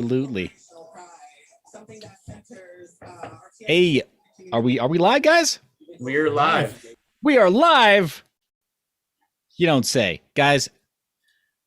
Absolutely. Hey, are we live, guys? We're live. We are live. You don't say, guys.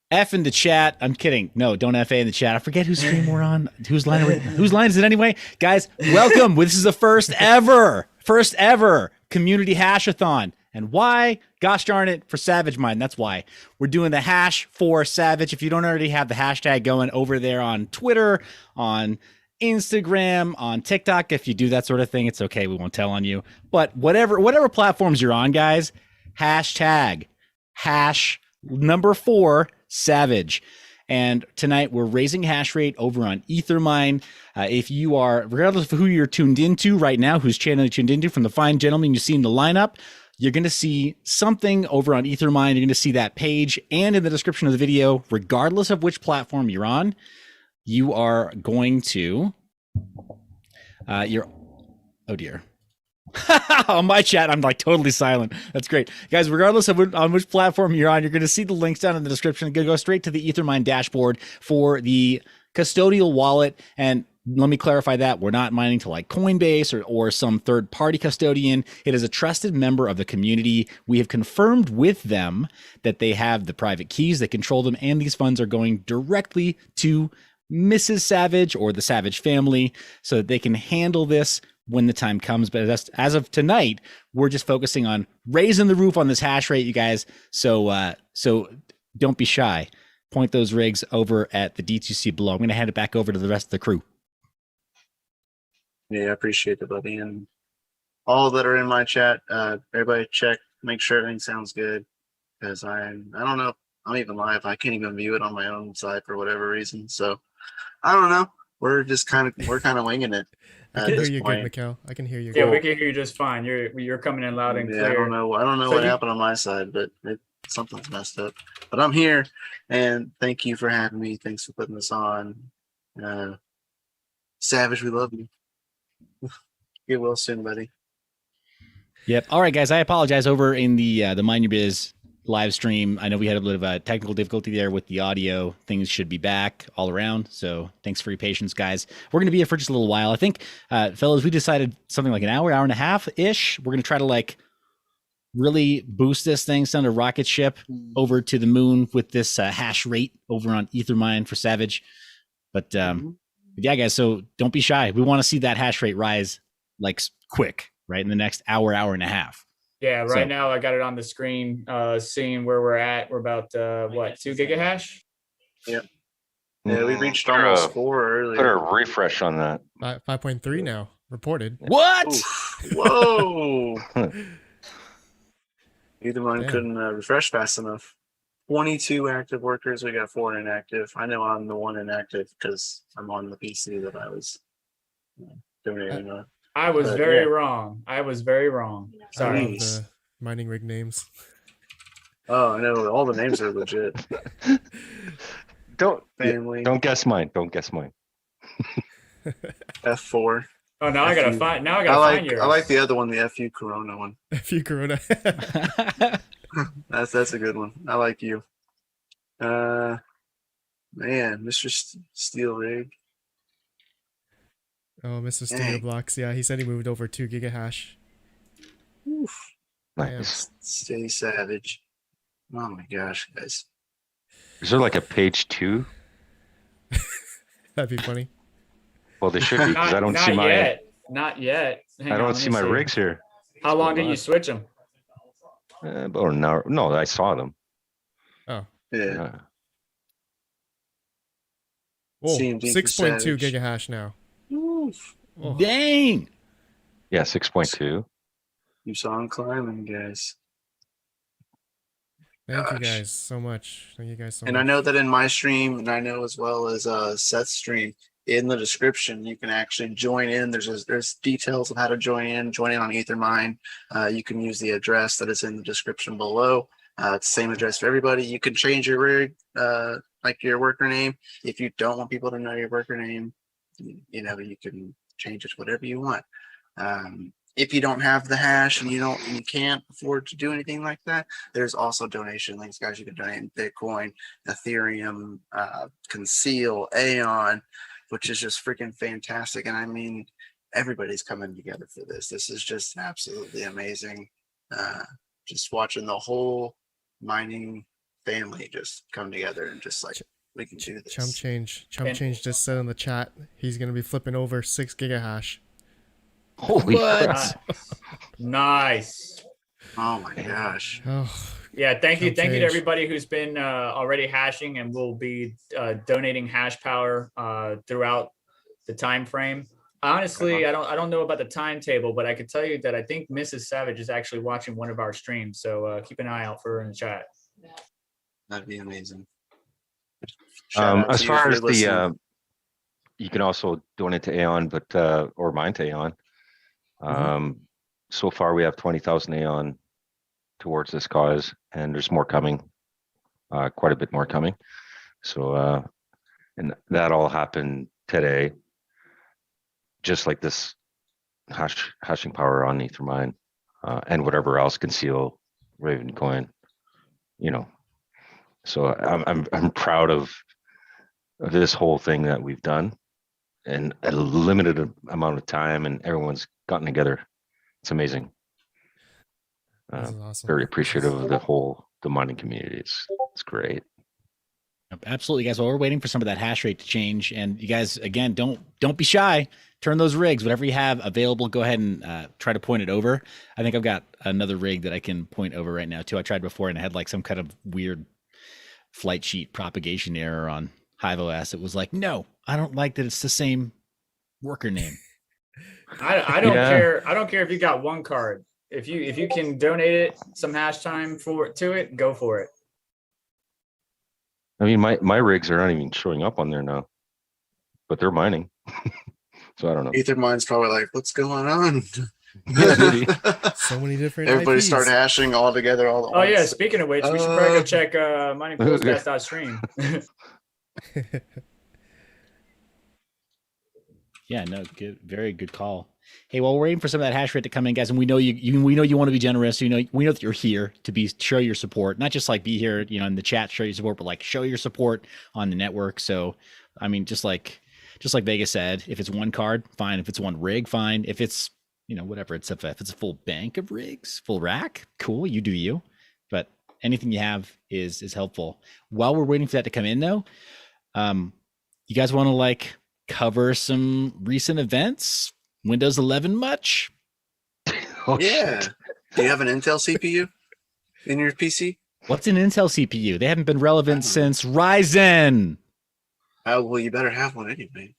F in the chat. I'm kidding. No, don't FA in the chat. I forget whose stream we're on. Whose line is it anyway? Guys, welcome. This is the first ever community hash-a-thon. And why? Gosh darn it, for Savagemine. That's why. We're doing the hash for Savage. If you don't already have the hashtag going over there on Twitter, on Instagram, on TikTok, if you do that sort of thing, it's okay. We won't tell on you. But whatever platforms you're on, guys, hashtag hash number 4 Savage. And tonight we're raising hash rate over on Ethermine. If you are, regardless of who you're tuned into right now, whose channel you're tuned into, from the fine gentleman you see in the lineup, you're going to see something over on Ethermine. You're going to see that page, and in the description of the video, regardless of which platform you're on, you are going to, oh dear. On my chat, I'm like totally silent. That's great. Guys, regardless of on which platform you're on, you're going to see the links down in the description. You're going to go straight to the Ethermine dashboard for the custodial wallet. And let me clarify that. We're not mining to like Coinbase or some third-party custodian. It is a trusted member of the community. We have confirmed with them that they have the private keys, they control them, and these funds are going directly to Mrs. Savage or the Savage family so that they can handle this when the time comes. But as of tonight, we're just focusing on raising the roof on this hash rate, you guys. So don't be shy. Point those rigs over at the D2C below. I'm going to hand it back over to the rest of the crew. Yeah, I appreciate it, buddy. And all that are in my chat, everybody check, make sure everything sounds good. Because I don't know, I'm even live. I can't even view it on my own side for whatever reason. So I don't know. We're kind of winging it. I can hear you good, Mikhail. I can hear you. Yeah, good. we can hear you just fine. You're coming in loud and clear. I don't know what happened on my side, but something's messed up. But I'm here, and thank you for having me. Thanks for putting this on. Savage, we love you. Get well soon, buddy. Yep. All right, guys. I apologize over in the Mind Your Biz live stream. I know we had a bit of a technical difficulty there with the audio. Things should be back all around. So thanks for your patience, guys. We're going to be here for just a little while. I think, fellas, we decided something like an hour and a half-ish. We're going to try to like really boost this thing, send a rocket ship over to the moon with this hash rate over on Ethermine for Savage. But yeah, guys, so don't be shy. We want to see that hash rate rise like quick, right? In the next hour and a half. Yeah, right now I got it on the screen, seeing where we're at. We're about, 2 gigahash? Yep. Yeah, we reached almost 4 earlier. Put a refresh on that. 5.3 now, reported. What? Oof. Whoa! Ethermine couldn't refresh fast enough. 22 active workers. We got 4 inactive. I know I'm the one inactive because I'm on the PC that I was donating on. I was very wrong. I was very wrong. Sorry. The mining rig names. Oh, I know. All the names are legit. Don't guess mine. F4. Oh, now I gotta find. Now I gotta find yours. I like the other one, the FU Corona one. FU Corona. That's a good one. I like you. Man, Mr. Steel Rig. Oh, Mr. Studio Blocks. Yeah, he said he moved over 2 gigahash. Oof. Nice. Stay savage. Oh my gosh, guys. Is there like a page 2? That'd be funny. Well, there should be because I don't see my. Not yet. I don't see my rigs here. How long did you switch them? About an hour. No, I saw them. Oh. Yeah. Whoa, 6.2 gigahash now. Oof. Oh. Dang. Yeah, 6.2. You saw him climbing, guys. Thank you guys so much. Thank you guys so much. And I know that in my stream, and I know as well as Seth's stream, in the description, you can actually join in. There's details of how to join in on Ethermine. You can use the address that is in the description below. It's the same address for everybody. You can change your rig, like your worker name. If you don't want people to know your worker name, you can change it to whatever you want. If you don't have the hash and you can't afford to do anything like that, there's also donation links, guys. You can donate in Bitcoin, Ethereum, Conceal, Aeon, which is just freaking fantastic. And I mean, everybody's coming together for this. This is just absolutely amazing. Just watching the whole mining family just come together and just like, we can do this. Chump Change just said in the chat he's gonna be flipping over 6 gigahash. Holy crap. Nice. Oh my gosh. Oh, Yeah, thank you Chump to change. everybody who's been already hashing and will be donating hash power throughout the time frame. Honestly, I don't know about the timetable, but I could tell you that I think Mrs. Savage is actually watching one of our streams, so keep an eye out for her in the chat. That'd be amazing. Shout out As to you far if as you're listening. you can also donate to Aeon, but or mine to Aeon. So far we have 20,000 Aeon towards this cause, and there's more coming, quite a bit more coming. So and that all happened today, just like this hashing power on Ethermine, and whatever else, Conceal, Raven Coin, you know. So I'm proud of this whole thing that we've done in a limited amount of time, and everyone's gotten together. It's amazing. this is awesome. Very appreciative of the mining community. It's great. Absolutely, guys. Well, we're waiting for some of that hash rate to change, and you guys, again, don't be shy. Turn those rigs, whatever you have available, go ahead and try to point it over. I think I've got another rig that I can point over right now too. I tried before and I had like some kind of weird flight sheet propagation error on HiveOS. It was like, no, I don't like that it's the same worker name. I don't Yeah. care. I don't care if you got one card. If you can donate it some hash time to it, go for it. I mean, my rigs are not even showing up on there now, but they're mining. So I don't know. Ethermine's probably like, what's going on? Yeah, maybe. So many different Everybody IPs. start hashing all together all at Oh once. yeah, speaking of which, we should probably go check miningpoolstats.stream. Yeah, no, good, very good call. Hey, while we're waiting for some of that hash rate to come in, guys, and we know we know you want to be generous. We know that you're here to show your support, not just like be here, in the chat, show your support, but like show your support on the network. So, I mean, just like Vegas said, if it's one card, fine. If it's one rig, fine. If it's whatever, if it's a full bank of rigs, full rack, cool, you do you. But anything you have is helpful. While we're waiting for that to come in, though, you guys want to like cover some recent events? Windows 11 much? Oh, Yeah. shit. Do you have an Intel CPU in your PC? What's an Intel CPU? They haven't been relevant since Ryzen. Oh, well, you better have one anyway.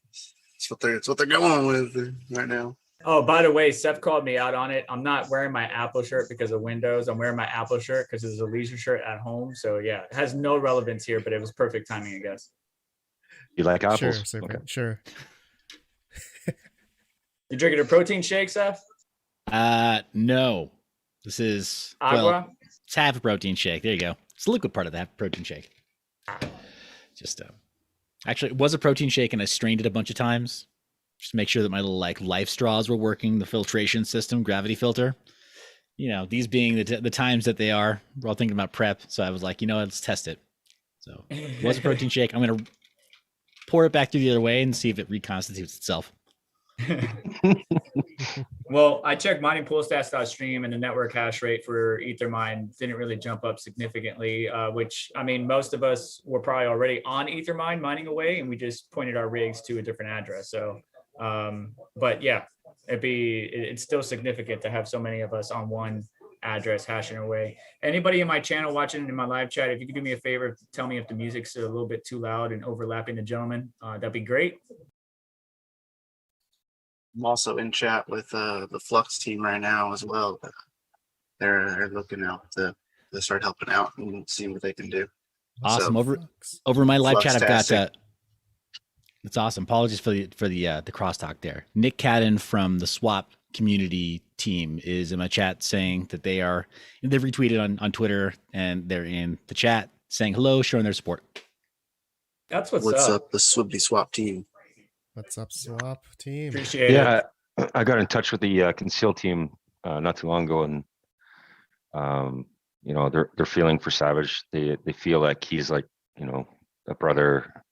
It's what they're going with right now. Oh, by the way, Seth called me out on it. I'm not wearing my Apple shirt because of Windows. I'm wearing my Apple shirt because it's a leisure shirt at home. So yeah, it has no relevance here, but it was perfect timing, I guess. You like apples? Sure, super, Okay. sure. You drinking a protein shake, Seth? No. This is Agua? it's half a protein shake. There you go. It's the liquid part of the half protein shake. Just actually, it was a protein shake, and I strained it a bunch of times just to make sure that my little like life straws were working, the filtration system, gravity filter. These being the times that they are, we're all thinking about prep. So I was like, let's test it. So it was a protein shake. I'm gonna pour it back through the other way and see if it reconstitutes itself. Well, I checked miningpoolstats.stream, and the network hash rate for Ethermine didn't really jump up significantly, which, I mean, most of us were probably already on Ethermine mining away, and we just pointed our rigs to a different address. So, but yeah, it's still significant to have so many of us on one address hashing away. Anybody in my channel watching in my live chat, if you could do me a favor, tell me if the music's a little bit too loud and overlapping the gentleman, that'd be great. I'm also in chat with the Flux team right now as well. They're looking out to start helping out and seeing what they can do. Awesome. So, Over my live chat, I've got Fluxtastic. it's awesome. Apologies for the crosstalk there. Nick Cadden from the Swap community team is in my chat saying that they've retweeted on Twitter, and they're in the chat saying hello, showing their support. That's what's up, the Swibbly Swap team? What's up, Swap team? Appreciate it. Yeah, I got in touch with the Conceal team not too long ago, and they're feeling for Savage. They feel like he's like a brother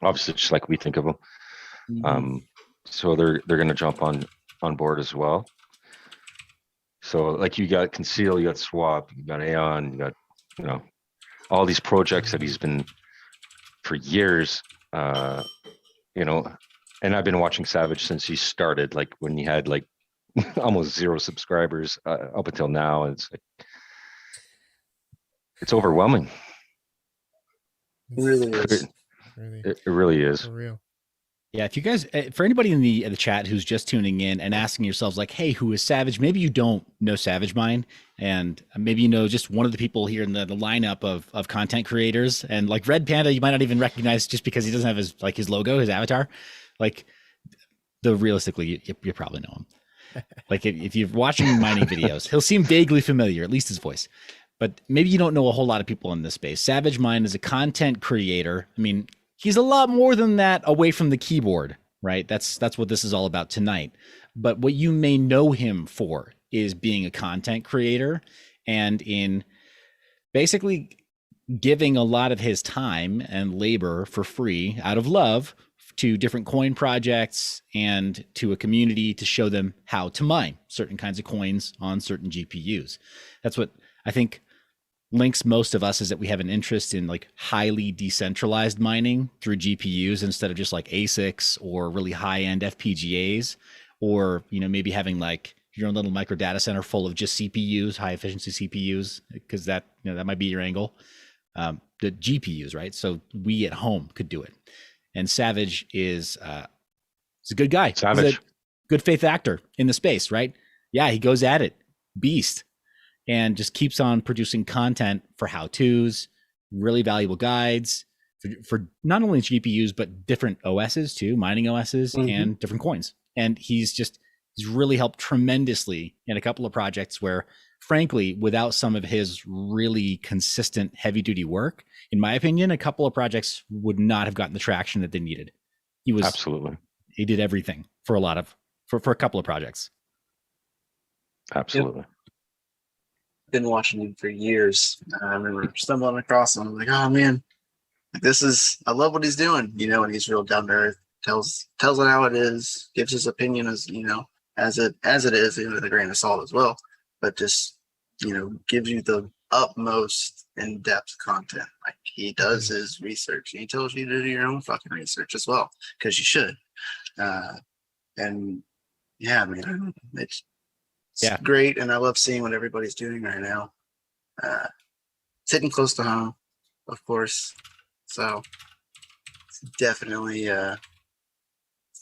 obviously just like we think of them. So they're going to jump on board as well. So like you got Conceal, you got Swap, you got Aeon, you got, you know, all these projects that he's been for years, you know, and I've been watching Savage since he started, like when he had like almost 0 subscribers up until now. And it's like, it's overwhelming. It really is. It really is. For real. Yeah, if you guys, for anybody in the chat who's just tuning in and asking yourselves like, hey, who is Savage? Maybe you don't know Savagemine, and maybe you know just one of the people here in the lineup of content creators. And like Red Panda, you might not even recognize just because he doesn't have his logo, his avatar. Like, realistically, you probably know him. Like if you're watching mining videos, he'll seem vaguely familiar, at least his voice. But maybe you don't know a whole lot of people in this space. Savagemine is a content creator. I mean, he's a lot more than that away from the keyboard, right? That's what this is all about tonight. But what you may know him for is being a content creator and in basically giving a lot of his time and labor for free out of love to different coin projects and to a community to show them how to mine certain kinds of coins on certain GPUs. That's what I think links most of us, is that we have an interest in like highly decentralized mining through GPUs instead of just like ASICs or really high-end FPGAs, or, you know, maybe having like your own little micro data center full of just CPUs, high efficiency CPUs, because that, you know, that might be your angle. The GPUs, right? So we at home could do it. And Savage is he's a good guy. Savage. He's a good faith actor in the space, right? Yeah, he goes at it. Beast. And just keeps on producing content for how-tos, really valuable guides for not only GPUs, but different OSs too, mining OSs and different coins. And he's really helped tremendously in a couple of projects where, frankly, without some of his really consistent heavy-duty work, in my opinion, a couple of projects would not have gotten the traction that they needed. Absolutely. He did everything for a couple of projects. Absolutely. Yep. Been watching him for years. I remember stumbling across him. I'm like, oh man, I love what he's doing, you know, and he's real down to earth, tells it how it is, gives his opinion as, you know, as it is, you know, with a grain of salt as well, but just, you know, gives you the utmost in-depth content. Like he does his research, and he tells you to do your own fucking research as well, because you should. And yeah, man, it's great, and I love seeing what everybody's doing right now. It's hitting close to home, of course. So it's definitely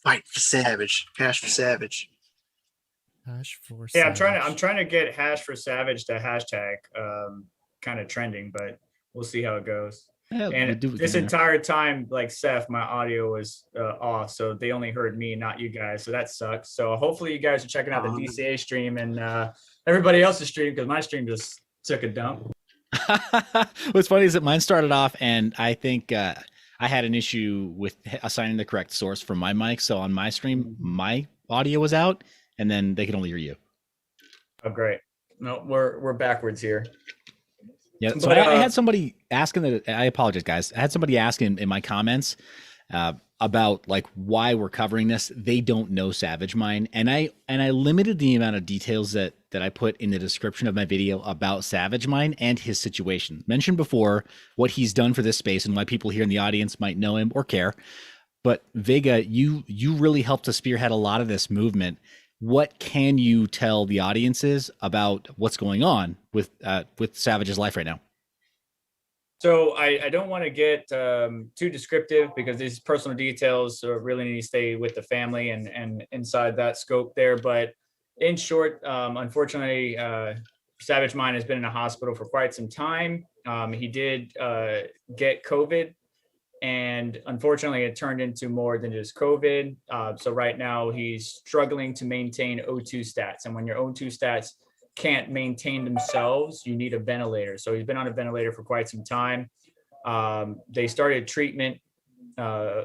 fight for Savage, hash for Savage. Hash for Yeah, Savage. I'm trying to get hash for Savage to hashtag kind of trending, but we'll see how it goes. Yeah, And this entire time, like Seth, my audio was off, so they only heard me, not you guys. So that sucks. So hopefully you guys are checking out the DCA stream and everybody else's stream, because my stream just took a dump. What's funny is that mine started off, and I think I had an issue with assigning the correct source for my mic. So on my stream, my audio was out, and then they could only hear you. Oh, great. No, we're backwards here. Yeah. So I had somebody asking that. I apologize, guys. I had somebody asking in my comments about like why we're covering this. They don't know Savagemine, and I limited the amount of details that I put in the description of my video about Savagemine and his situation. Mentioned before what he's done for this space and why people here in the audience might know him or care. But Vega, you really helped to spearhead a lot of this movement. What can you tell the audiences about what's going on with Savage's life right now? So I don't want to get too descriptive, because these personal details really need to stay with the family and inside that scope there. But in short, unfortunately, Savagemine has been in a hospital for quite some time. He did get COVID, and unfortunately it turned into more than just COVID. So right now he's struggling to maintain O2 stats. And when your O2 stats can't maintain themselves, you need a ventilator. So he's been on a ventilator for quite some time. They started treatment a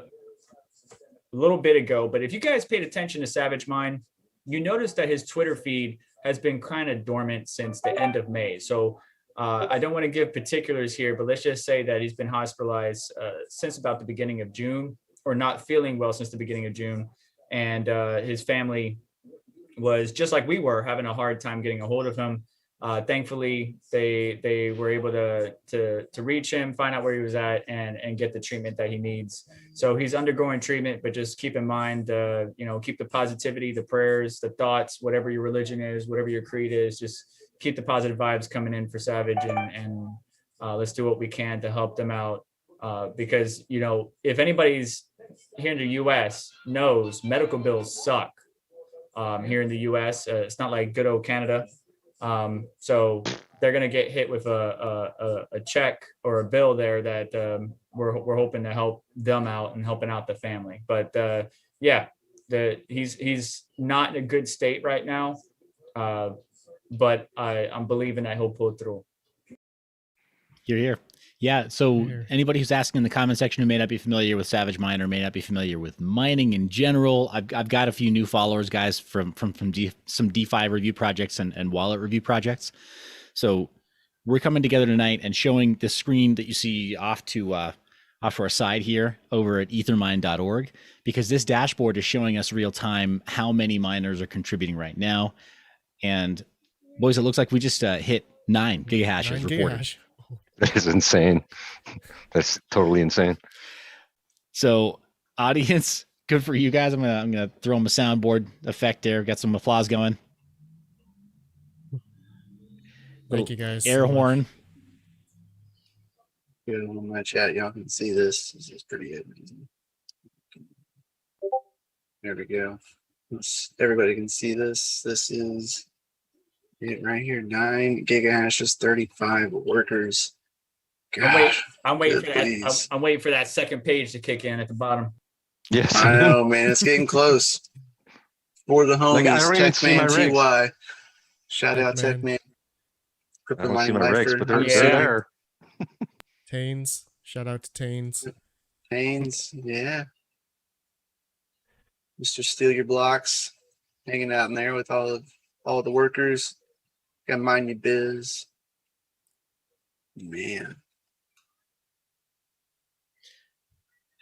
little bit ago, but if you guys paid attention to Savagemine, you notice that his Twitter feed has been kind of dormant since the end of May. So I don't want to give particulars here, but let's just say that he's been hospitalized since about the beginning of June. or not feeling well since the beginning of June. And his family was just like we were, having a hard time getting a hold of him. Thankfully, they were able to reach him, find out where he was at, and get the treatment that he needs. So he's undergoing treatment, but just keep in mind, keep the positivity, the prayers, the thoughts, whatever your religion is, whatever your creed is, just keep the positive vibes coming in for Savage, and let's do what we can to help them out. Because, if anybody's here in the US knows, medical bills suck. Here in the US, it's not like good old Canada. So they're going to get hit with a check or a bill there that we're hoping to help them out and helping out the family. But he's not in a good state right now, but I'm believing that he'll pull through. You're here. Yeah. So anybody who's asking in the comment section who may not be familiar with Savagemine or may not be familiar with mining in general, I've got a few new followers, guys, from some DeFi review projects and wallet review projects. So we're coming together tonight and showing the screen that you see off to our side here over at ethermine.org, because this dashboard is showing us real time how many miners are contributing right now. And boys, it looks like we just hit 9 gigahashes reported. Gigahash. That is insane. That's totally insane. So, audience, good for you guys. I'm gonna throw them a soundboard effect there. Got some applause going. Thank you guys. Air horn. Good on my chat. Y'all can see this. This is pretty amazing. There we go. Everybody can see this. This is it right here. 9 gigahashes, 35 workers. Gosh, I'm waiting for that. I'm waiting for that second page to kick in at the bottom. Yes. I know, man. It's getting close. For the homies, I don't even see my Techman rigs. TY. Shout out Techman. Techman. I Crypto don't see mining my rigs, lifer. but they're Yeah. there. Tains. Shout out to Tains. Haynes, yeah. Mr. Steal Your Blocks, hanging out in there with all the workers. Got Mind Your Biz. Man.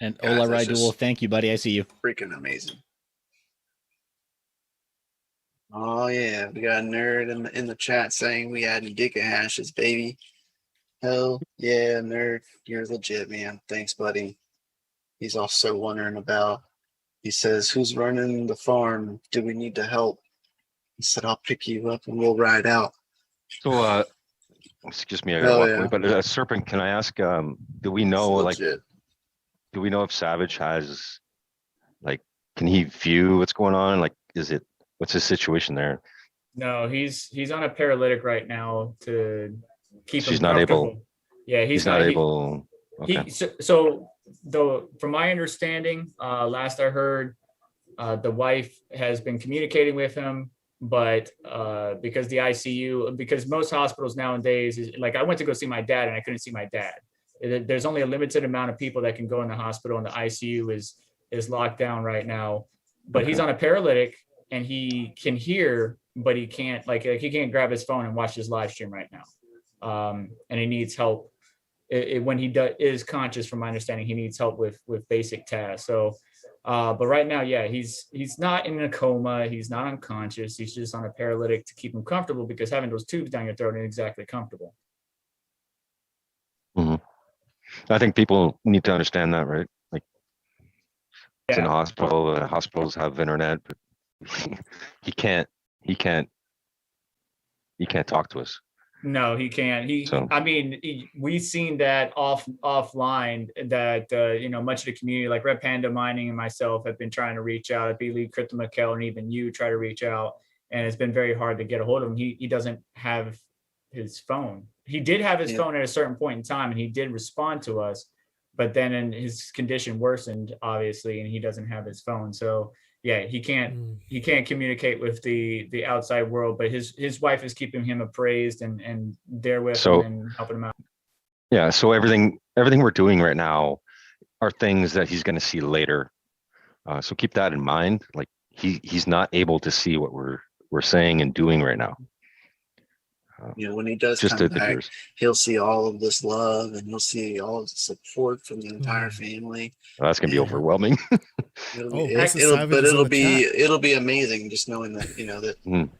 And Guys, Ola that's Raidul, just- thank you, buddy. I see you. Freaking amazing. Oh yeah, we got a nerd in the chat saying we adding gigahashes, baby. Hell yeah, nerd. You're legit, man. Thanks, buddy. He's also wondering about, he says, who's running the farm? Do we need to help? He said, I'll pick you up and we'll ride out. So, excuse me, I gotta Oh, walk yeah. away. But Serpent, can I ask? Do we know, It's like, legit. do we know if Savage has, like, can he view what's going on? Like, what's his situation there? No, he's on a paralytic right now to keep So him he's not able- comfortable. Yeah, He's not able. Okay. From my understanding, last I heard, the wife has been communicating with him, but because the ICU, because most hospitals nowadays is like, I went to go see my dad and I couldn't see my dad. There's only a limited amount of people that can go in the hospital, and the ICU is locked down right now. But he's on a paralytic and he can hear, but he can't he can't grab his phone and watch his live stream right now. And he needs help. When he is conscious, from my understanding, he needs help with basic tasks. So, but right now, yeah, he's not in a coma. He's not unconscious. He's just on a paralytic to keep him comfortable, because having those tubes down your throat ain't exactly comfortable. Mhm. I think people need to understand that, right? Like, it's in a hospital. Hospitals have internet, but he can't talk to us. No, he can't. So- We've seen that offline that, much of the community, like Red Panda Mining and myself, have been trying to reach out. I believe Crypto Mikkel and even you try to reach out, and it's been very hard to get a hold of him. He doesn't have his phone. He did have his phone at a certain point in time, and he did respond to us, but then his condition worsened, obviously, and he doesn't have his phone. So yeah, he can't communicate with the outside world, but his wife is keeping him appraised and there with him and helping him out. Yeah. So everything we're doing right now are things that he's going to see later. So keep that in mind. Like, he's not able to see what we're saying and doing right now. You know, when he does Just come the back, viewers. he'll see all of this love and he'll see all of the support from the entire family. Well, that's gonna be Yeah. overwhelming. It'll Oh, be, Mrs. it'll, Savage but is in it'll the be, chat. it'll be amazing just knowing that, you know, that, Mm.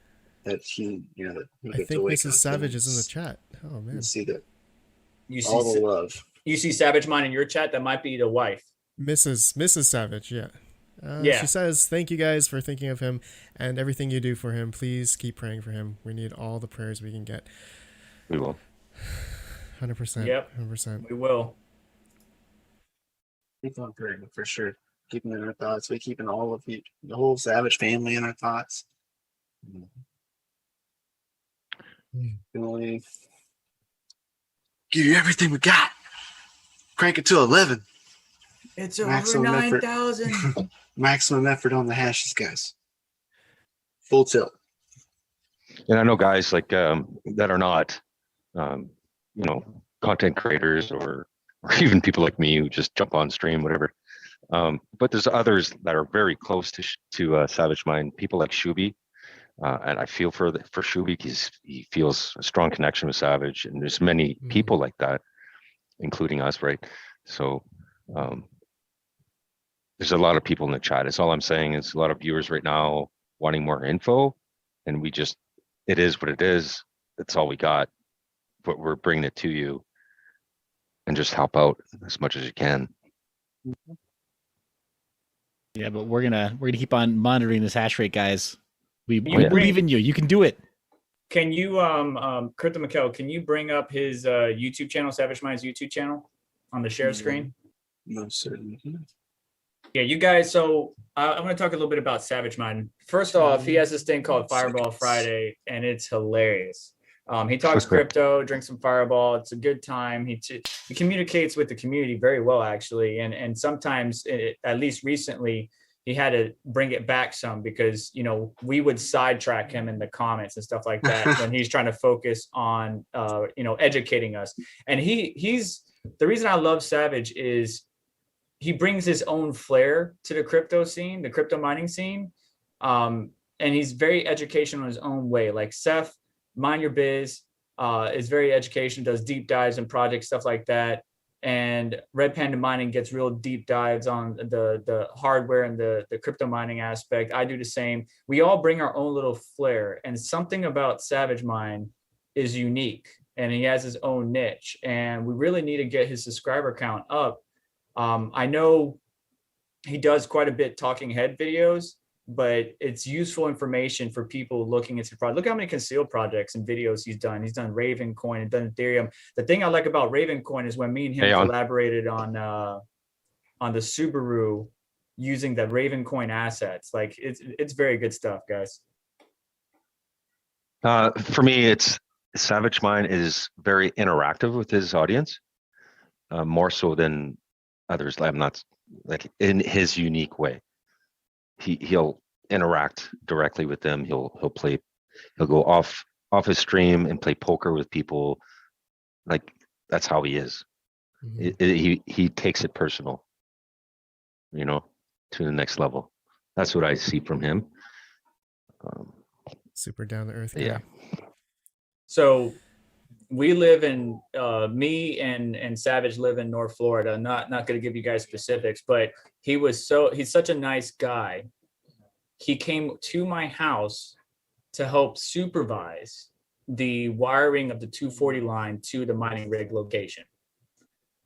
that he, you know, that he'll I get to think wake Mrs. up Savage and is in the chat. Oh man, and see that You all the see, love. you see Savagemine in your chat. That might be the wife. Mrs. Savage. Yeah. Yeah. She says, "Thank you guys for thinking of him and everything you do for him. Please keep praying for him. We need all the prayers we can get." We will. 100%. Yep. 100%. We will. Keep on praying for sure. Keep him in our thoughts. We keeping all of you, the whole Savage family in our thoughts. Really give you everything we got. Crank it to 11. It's Maximum over effort. 9,000. Maximum effort on the hashes, guys. Full tilt. And I know guys like that are not, you know, content creators or even people like me who just jump on stream, whatever. But there's others that are very close to Savagemine. People like Shubi, and I feel for Shubi because he feels a strong connection with Savage, and there's many people like that, including us, right? So there's a lot of people in the chat. That's all I'm saying. Is a lot of viewers right now wanting more info, and we just, it is what it is. That's all we got, but we're bringing it to you, and just help out as much as you can. Yeah, but we're gonna keep on monitoring this hash rate, guys. We You believe in you. You can do it. Can you, Crypto Mikkel, can you bring up his YouTube channel, Savagemine's YouTube channel, on the share screen? No, certainly. Yeah, you guys. So I'm going to talk a little bit about Savagemine. First off, he has this thing called Fireball Friday, and it's hilarious. He talks crypto, drinks some Fireball. It's a good time. He communicates with the community very well, actually. And sometimes, at least recently, he had to bring it back some because, you know, we would sidetrack him in the comments and stuff like that when he's trying to focus on, you know, educating us. And he's the reason I love Savage is he brings his own flair to the crypto scene, the crypto mining scene. And he's very educational in his own way. Like Seth, Mind Your Biz, is very educational, does deep dives in projects, stuff like that. And Red Panda Mining gets real deep dives on the hardware and the crypto mining aspect. I do the same. We all bring our own little flair, and something about Savagemine is unique, and he has his own niche. And we really need to get his subscriber count up. I know he does quite a bit talking head videos, but it's useful information for people looking into the project. Look how many concealed projects and videos he's done. He's done Raven Coin and done Ethereum. The thing I like about Raven Coin is when me and him collaborated on the Subaru using the Raven Coin assets. Like it's very good stuff, guys. For me, it's Savagemine is very interactive with his audience, more so than others. I'm not like in his unique way. He'll interact directly with them. He'll go off his stream and play poker with people. Like that's how he is. He takes it personal, you know, to the next level. That's what I see from him. Super down to earth guy. Yeah. So we live in me and Savage live in North Florida. Not going to give you guys specifics, but he's such a nice guy. He came to my house to help supervise the wiring of the 240 line to the mining rig location.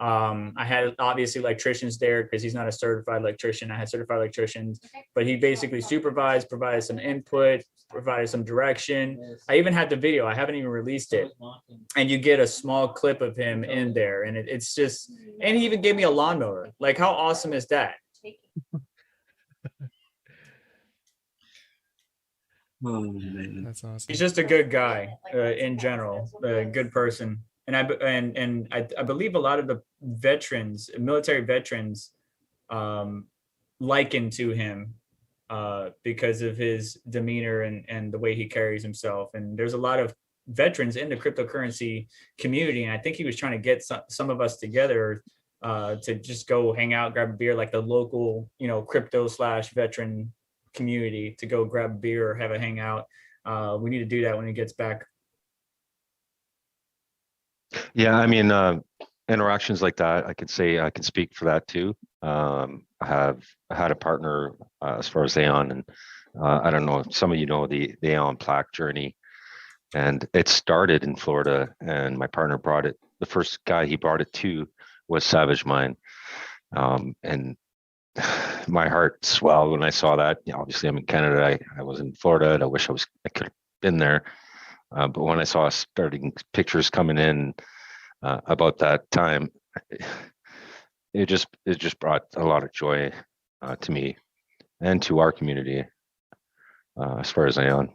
I had obviously electricians there because he's not a certified electrician. I had certified electricians, but he basically supervised, provided some input, provided some direction. I even had the video. I haven't even released it. And you get a small clip of him in there. And it's just, and he even gave me a lawnmower. Like, how awesome is that? Oh, man. That's awesome. He's just a good guy in general, a good person. And I believe a lot of the veterans, military veterans, liken to him because of his demeanor and the way he carries himself. And there's a lot of veterans in the cryptocurrency community. And I think he was trying to get some of us together to just go hang out, grab a beer, like the local, you know, crypto/veteran community, to go grab a beer or have a hangout. We need to do that when he gets back. Yeah, I mean, interactions like that, I could say I can speak for that too. I had a partner as far as Aeon, and I don't know if some of you know the Aeon plaque journey, and it started in Florida, and my partner brought it. The first guy he brought it to was Savagemine, and my heart swelled when I saw that. You know, obviously, I'm in Canada. I was in Florida, and I could have been there. But when I saw starting pictures coming in about that time, it just brought a lot of joy to me and to our community as far as Ion.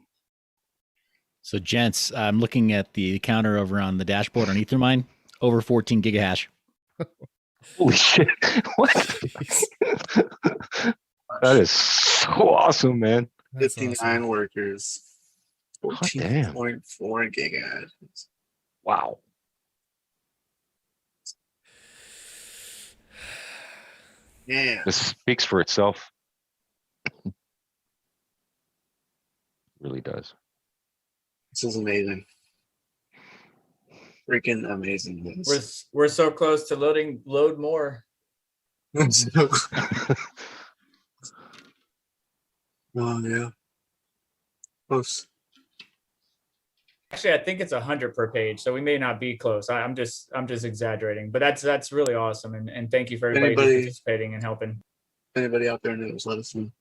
So, gents, I'm looking at the counter over on the dashboard on Ethermine, over 14 gigahash. Holy shit! What? That is so awesome, man. That's 59 awesome. workers, Hot damn! 14.4 gigahash. Wow. Yeah, This speaks for itself. Really does. this is amazing. Freaking amazing. We're so close to load more. So- oh yeah. Close. Actually, I think it's 100 per page, so we may not be close. I'm just exaggerating, but that's really awesome, and thank you for everybody who's participating and helping. If anybody out there knows, let us know.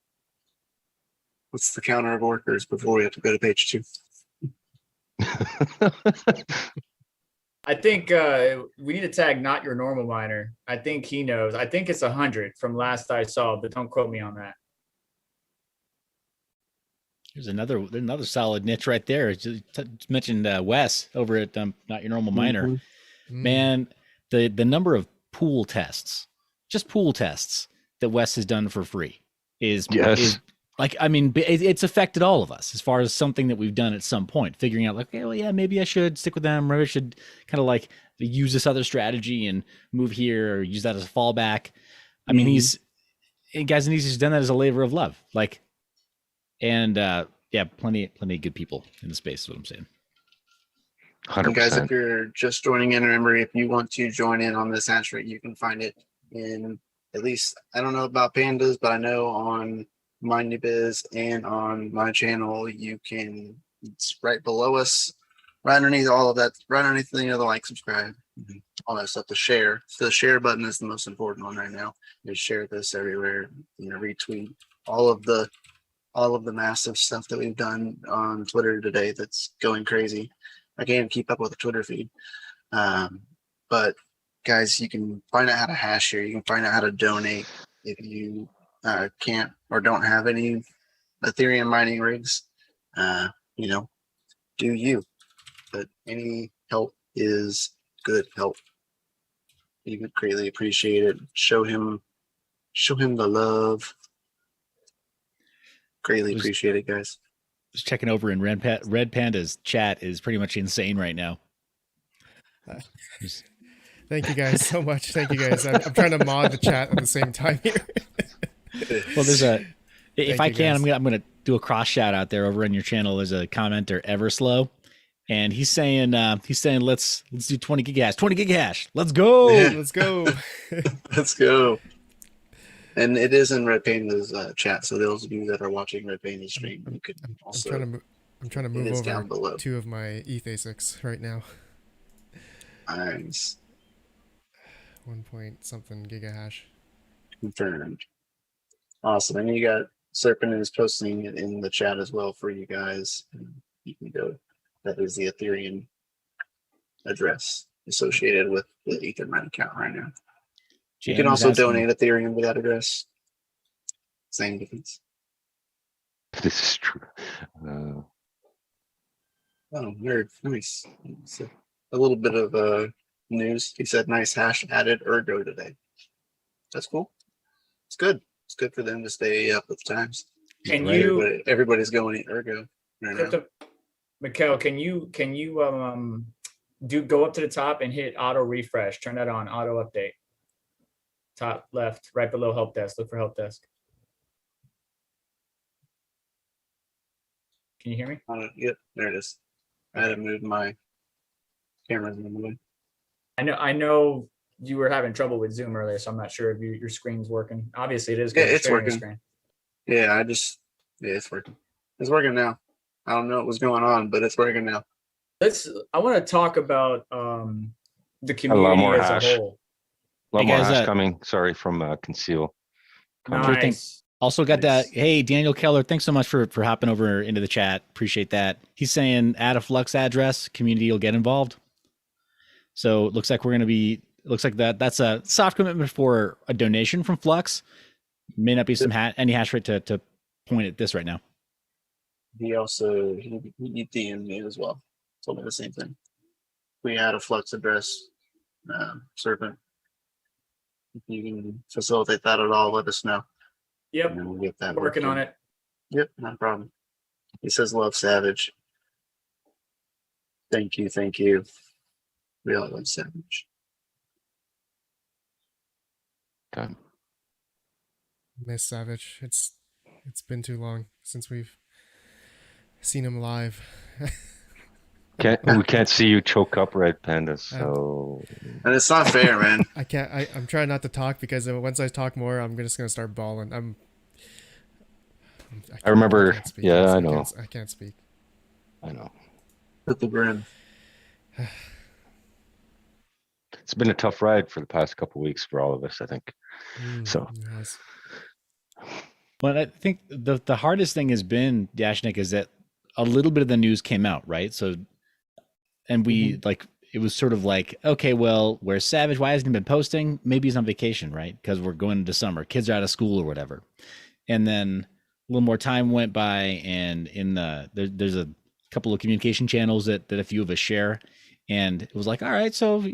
What's the counter of workers before we have to go to page 2? I think we need to tag not your normal miner. I think he knows. I think it's 100 from last I saw, but don't quote me on that. There's another solid niche right there. Just mentioned Wes over at Not Your Normal Miner. Mm-hmm. Man, the number of pool tests, just pool tests that Wes has done for free is like, I mean, it's affected all of us as far as something that we've done at some point, figuring out like, okay, well, yeah, maybe I should stick with them, or I should kind of like use this other strategy and move here, or use that as a fallback. I mean, he's done that as a labor of love, like, and yeah, plenty of good people in the space is what I'm saying. 100%. Guys, if you're just joining in, remember, if you want to join in on this hashrate, you can find it in, at least, I don't know about Pandas, but I know on MindNewBiz and on my channel, you can, it's right below us, right underneath all of that, right underneath the like, subscribe, all that stuff, to share. So the share button is the most important one right now. You share this everywhere, retweet all of the massive stuff that we've done on Twitter today that's going crazy. I can't even keep up with the Twitter feed. But guys, you can find out how to hash here. You can find out how to donate if you can't or don't have any Ethereum mining rigs. Do you. But any help is good help. You would greatly appreciate it. Show him the love. Greatly appreciate it, guys. Just checking over in Red Panda's chat is pretty much insane right now. Thank you guys so much. Thank you guys. I'm trying to mod the chat at the same time here. Well, there's if I can, I'm gonna do a cross shout out there over on your channel. There's a commenter, Everslow, and he's saying let's do 20 gigahash. 20 gigahash. Let's go. Yeah. Let's go. Let's go. And it is in Red Panda's chat, so those of you that are watching Red Panda's stream, you could also. I'm trying to move over down below. 2 of my ETH ASICs right now. Nice. 1 point something gigahash. Confirmed. Awesome. And you got Serpent is posting it in the chat as well for you guys. You can go. That is the Ethereum address associated with the Ethermine account right now. You can also donate Ethereum with that address. Same difference. This is true. Oh, nerd. Nice. So, a little bit of news. He said, nice hash added Ergo today. That's cool. It's good. It's good for them to stay up with the times. Can everybody's going Ergo right now. Mikhail, can you go up to the top and hit auto refresh? Turn that on, auto update. Top left, right below help desk. Look for help desk. Can you hear me? Yep, there it is. I had to move my camera in the way. I know you were having trouble with Zoom earlier, so I'm not sure if your screen's working. Obviously, it is Yeah, good. it's Sharing your working. screen. Yeah, it's working. It's working now. I don't know what was going on, but it's working now. I want to talk about the A lot community more as a hash. whole. A lot Hey, more guys, hash coming. Sorry, from Conceal. Coming. Sure thing. Nice. Also got Nice. that. Hey, Daniel Keller, thanks so much for hopping over into the chat. Appreciate that. He's saying add a Flux address, community will get involved. So it looks like looks like that's a soft commitment for a donation from Flux. May not be some any hash rate to point at this right now. He also he DM'd me as well. Told me the same thing. We had a Flux address, Serpent. If you can facilitate that at all, let us know. Yep. And then we'll get that Working on it. Yep, no problem. He says love Savage. Thank you, thank you. We all love Savage. Okay. Miss Savage. It's been too long since we've seen him live. We can't see you choke up, Red Panda. So And it's not fair, man. I can't. I'm trying not to talk because once I talk more, I'm just gonna start bawling. I remember. can't speak. Yeah, I know. I can't speak. I know. Put the brim. It's been a tough ride for the past couple of weeks for all of us, I think. So Yes. Well, I think the hardest thing has been, Dashnik, is that a little bit of the news came out, right? So, and we like, it was sort of like, okay, well, where's Savage? Why hasn't he been posting? Maybe he's on vacation, right? Because we're going into summer, kids are out of school or whatever. And then a little more time went by, and there's a couple of communication channels that a few of us share, and it was like, all right, so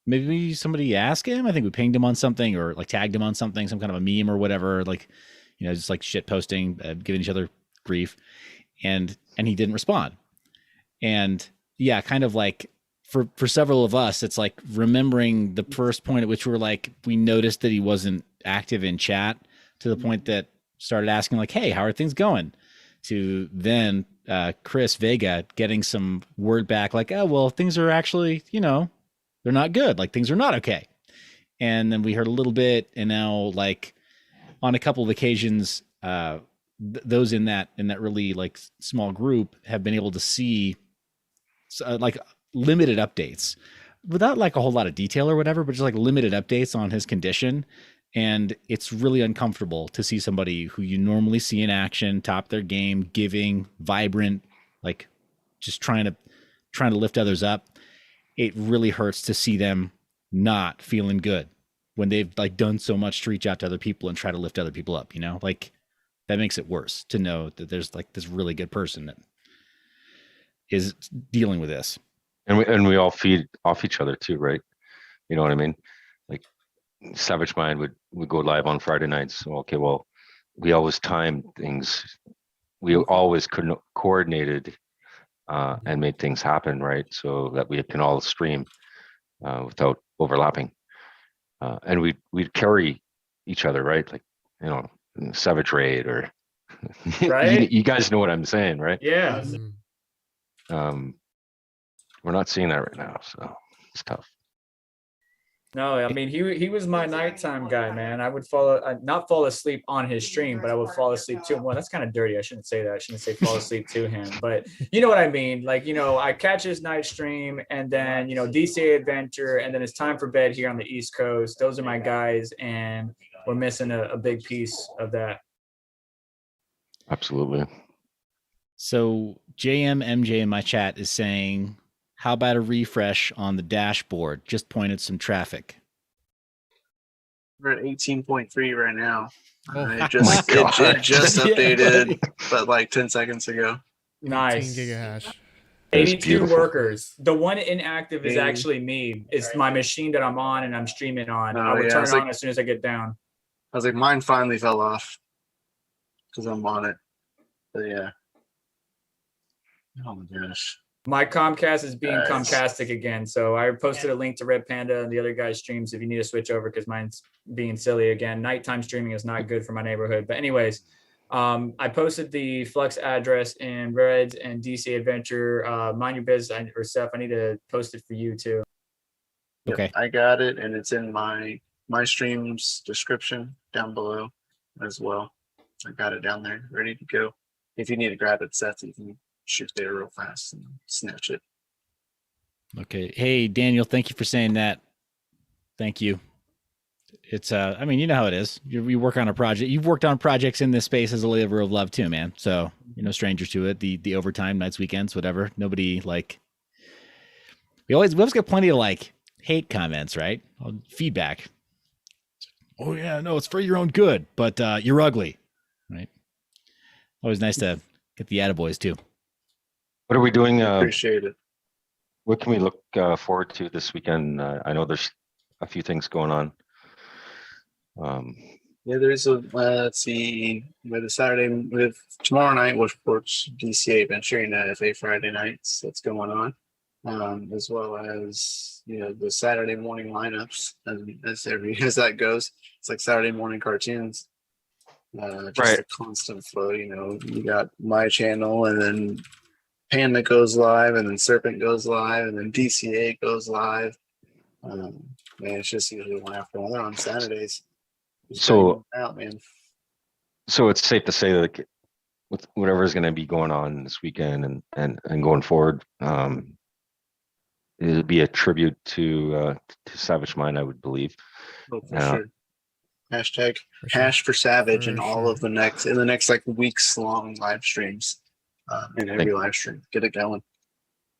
maybe somebody asked him. I think we pinged him on something or like tagged him on something, some kind of a meme or whatever, like just like shit posting, giving each other grief, and he didn't respond. And yeah, kind of like for several of us, it's like remembering the first point at which we noticed that he wasn't active in chat, to the point that started asking like, hey, how are things going? To then Chris Vega getting some word back like, oh, well, things are actually, they're not good. Like things are not okay. And then we heard a little bit, and now like on a couple of occasions, those in that really like small group have been able to see like limited updates without like a whole lot of detail or whatever, but just like limited updates on his condition. And it's really uncomfortable to see somebody who you normally see in action, top their game, giving, vibrant, like just trying to lift others up. It really hurts to see them not feeling good when they've like done so much to reach out to other people and try to lift other people up, like that makes it worse to know that there's like this really good person that is dealing with this. and we all feed off each other too, right? You know what I mean? Like Savagemine would go live on Friday nights. So, okay, well, we always timed things. We always coordinated and made things happen, right? So that we can all stream without overlapping. And we'd carry each other, right? Like, Savage Raid or Right? you guys know what I'm saying, right? Yeah. We're not seeing that right now, so it's tough. No, I mean he was my nighttime guy, man. I would not fall asleep on his stream, but I would fall asleep to him. Well, that's kind of dirty. I shouldn't say that. I shouldn't say fall asleep to him, but you know what I mean. Like I catch his night stream, and then DC Adventure, and then it's time for bed here on the East Coast. Those are my guys, and we're missing a big piece of that. Absolutely. So JMMJ in my chat is saying, how about a refresh on the dashboard? Just pointed some traffic. We're at 18.3 right now. Oh, It just updated, but like 10 seconds ago. Nice. 18 gigahash. 82 beautiful. workers. The one inactive is 80. actually me. It's my machine that I'm on and I'm streaming on. Oh, I will yeah, turn it's it on like- as soon as I get down. I was like, mine finally fell off because I'm on it. But yeah. Oh my gosh. My Comcast is being Nice. Comcastic again. So I posted a link to Red Panda and the other guy's streams if you need to switch over, because mine's being silly again. Nighttime streaming is not good for my neighborhood. But anyways, I posted the Flux address in Reds and DC Adventure. Mind your business, or Seth, I need to post it for you too. Yep, Okay. I got it, and it's in my stream's description down below as well. I got it down there, ready to go. If you need to grab it, Seth, you can shoot there real fast and snatch it. Okay. Hey, Daniel, thank you for saying that. Thank you. It's I mean, you know how it is. You work on a project. You've worked on projects in this space as a labor of love too, man. So you're no strangers to it. The overtime, nights, weekends, whatever. Nobody like. We always get plenty of like hate comments, right? Feedback. Oh yeah, no, it's for your own good, but you're ugly, right? Always nice to get the attaboys too. What are we doing? Appreciate it. What can we look forward to this weekend? I know there's a few things going on. Yeah, there's a let's see, with tomorrow night, which reports DCA venturing FA Friday nights that's going on, as well as the Saturday morning lineups as that goes. It's like Saturday morning cartoons. Just Right. a constant flow. You got my channel, and then Panda goes live, and then Serpent goes live, and then DCA goes live. Man, it's just usually one after another on Saturdays. So out, man. So it's safe to say that with whatever is going to be going on this weekend and going forward, it'll be a tribute to Savagemine, I would believe. Oh, for sure. Hashtag hash for Savage in all of the next like weeks long live streams. In every live stream, get it going.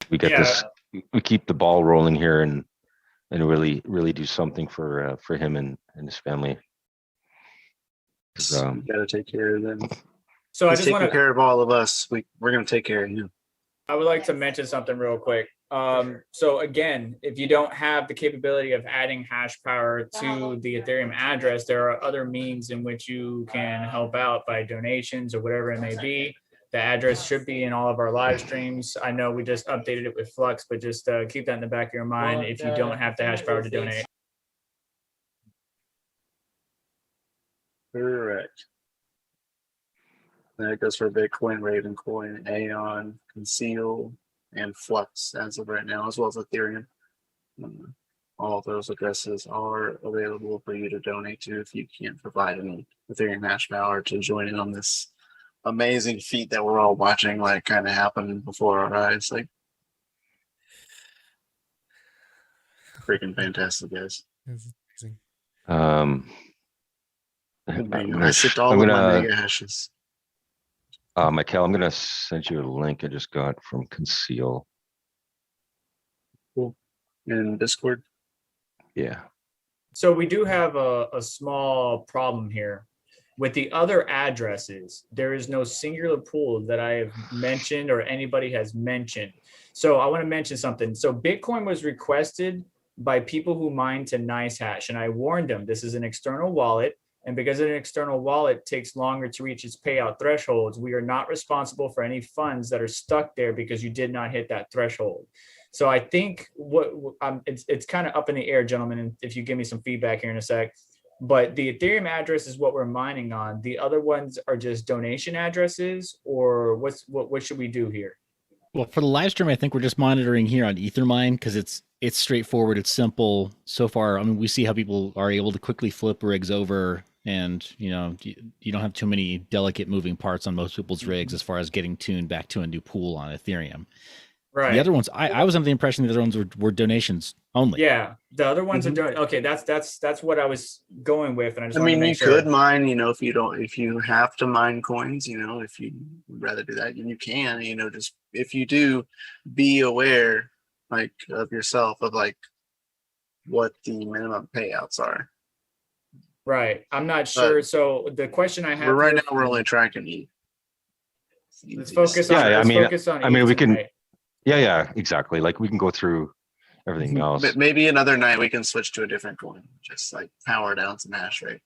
We get this. We keep the ball rolling here and really do something for him and his family. You got to take care of them. So I just want to take care of all of us. We're going to take care of you. I would like to mention something real quick. So again, if you don't have the capability of adding hash power to the Ethereum address, there are other means in which you can help out by donations or whatever it may be. The address should be in all of our live streams. I know we just updated it with Flux, but just keep that in the back of your mind if you don't have the hash power to donate. Correct. That goes for Bitcoin, Ravencoin, Aeon, Conceal, and Flux as of right now, as well as Ethereum. All of those addresses are available for you to donate to if you can't provide any Ethereum hash power to join in on this amazing feat that we're all watching, like kind of happen before our eyes. Like, freaking fantastic, guys. That's amazing. I sipped all of my mega hashes. Michael, I'm gonna send you a link I just got from Conceal. Cool. In Discord. Yeah. So we do have a small problem here. With the other addresses, there is no singular pool that I have mentioned or anybody has mentioned. So I want to mention something. So Bitcoin was requested by people who mine to NiceHash, and I warned them this is an external wallet. And because an external wallet takes longer to reach its payout thresholds, we are not responsible for any funds that are stuck there because you did not hit that threshold. So I think it's kind of up in the air, gentlemen, and if you give me some feedback here in a sec. But the Ethereum address is what we're mining on. The other ones are just donation addresses, or what should we do here? Well, for the live stream, I think we're just monitoring here on Ethermine because it's straightforward, it's simple. So far, I mean, we see how people are able to quickly flip rigs over, and you don't have too many delicate moving parts on most people's rigs as far as getting tuned back to a new pool on Ethereum. Right. The other ones, I was under the impression the other ones were donations only. Yeah, the other ones are doing okay. That's what I was going with, and I just. I mean, you could mine. If you have to mine coins, if you would rather do that, you can. Just if you do, be aware, like, of yourself, of like what the minimum payouts are. Right. I'm not sure. So the question I have. But right now, we're only tracking E. Let's focus on. Yeah, I mean, we can. Tonight. Yeah, exactly. Like we can go through everything else. But maybe another night we can switch to a different coin, just like power down some hash rate.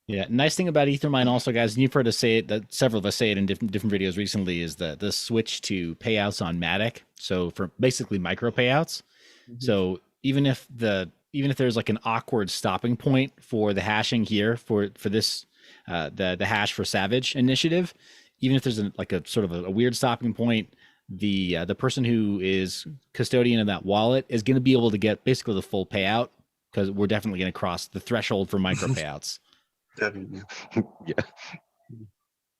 Yeah, nice thing about Ethermine also, guys, and you've heard us say it, that several of us say it in different videos recently, is that the switch to payouts on Matic. So for basically micro payouts. So even if there's like an awkward stopping point for the hashing here for this the hash for Savage initiative, even if there's a sort of a weird stopping point, the person who is custodian of that wallet is going to be able to get basically the full payout, because we're definitely going to cross the threshold for micro payouts. Definitely. Yeah.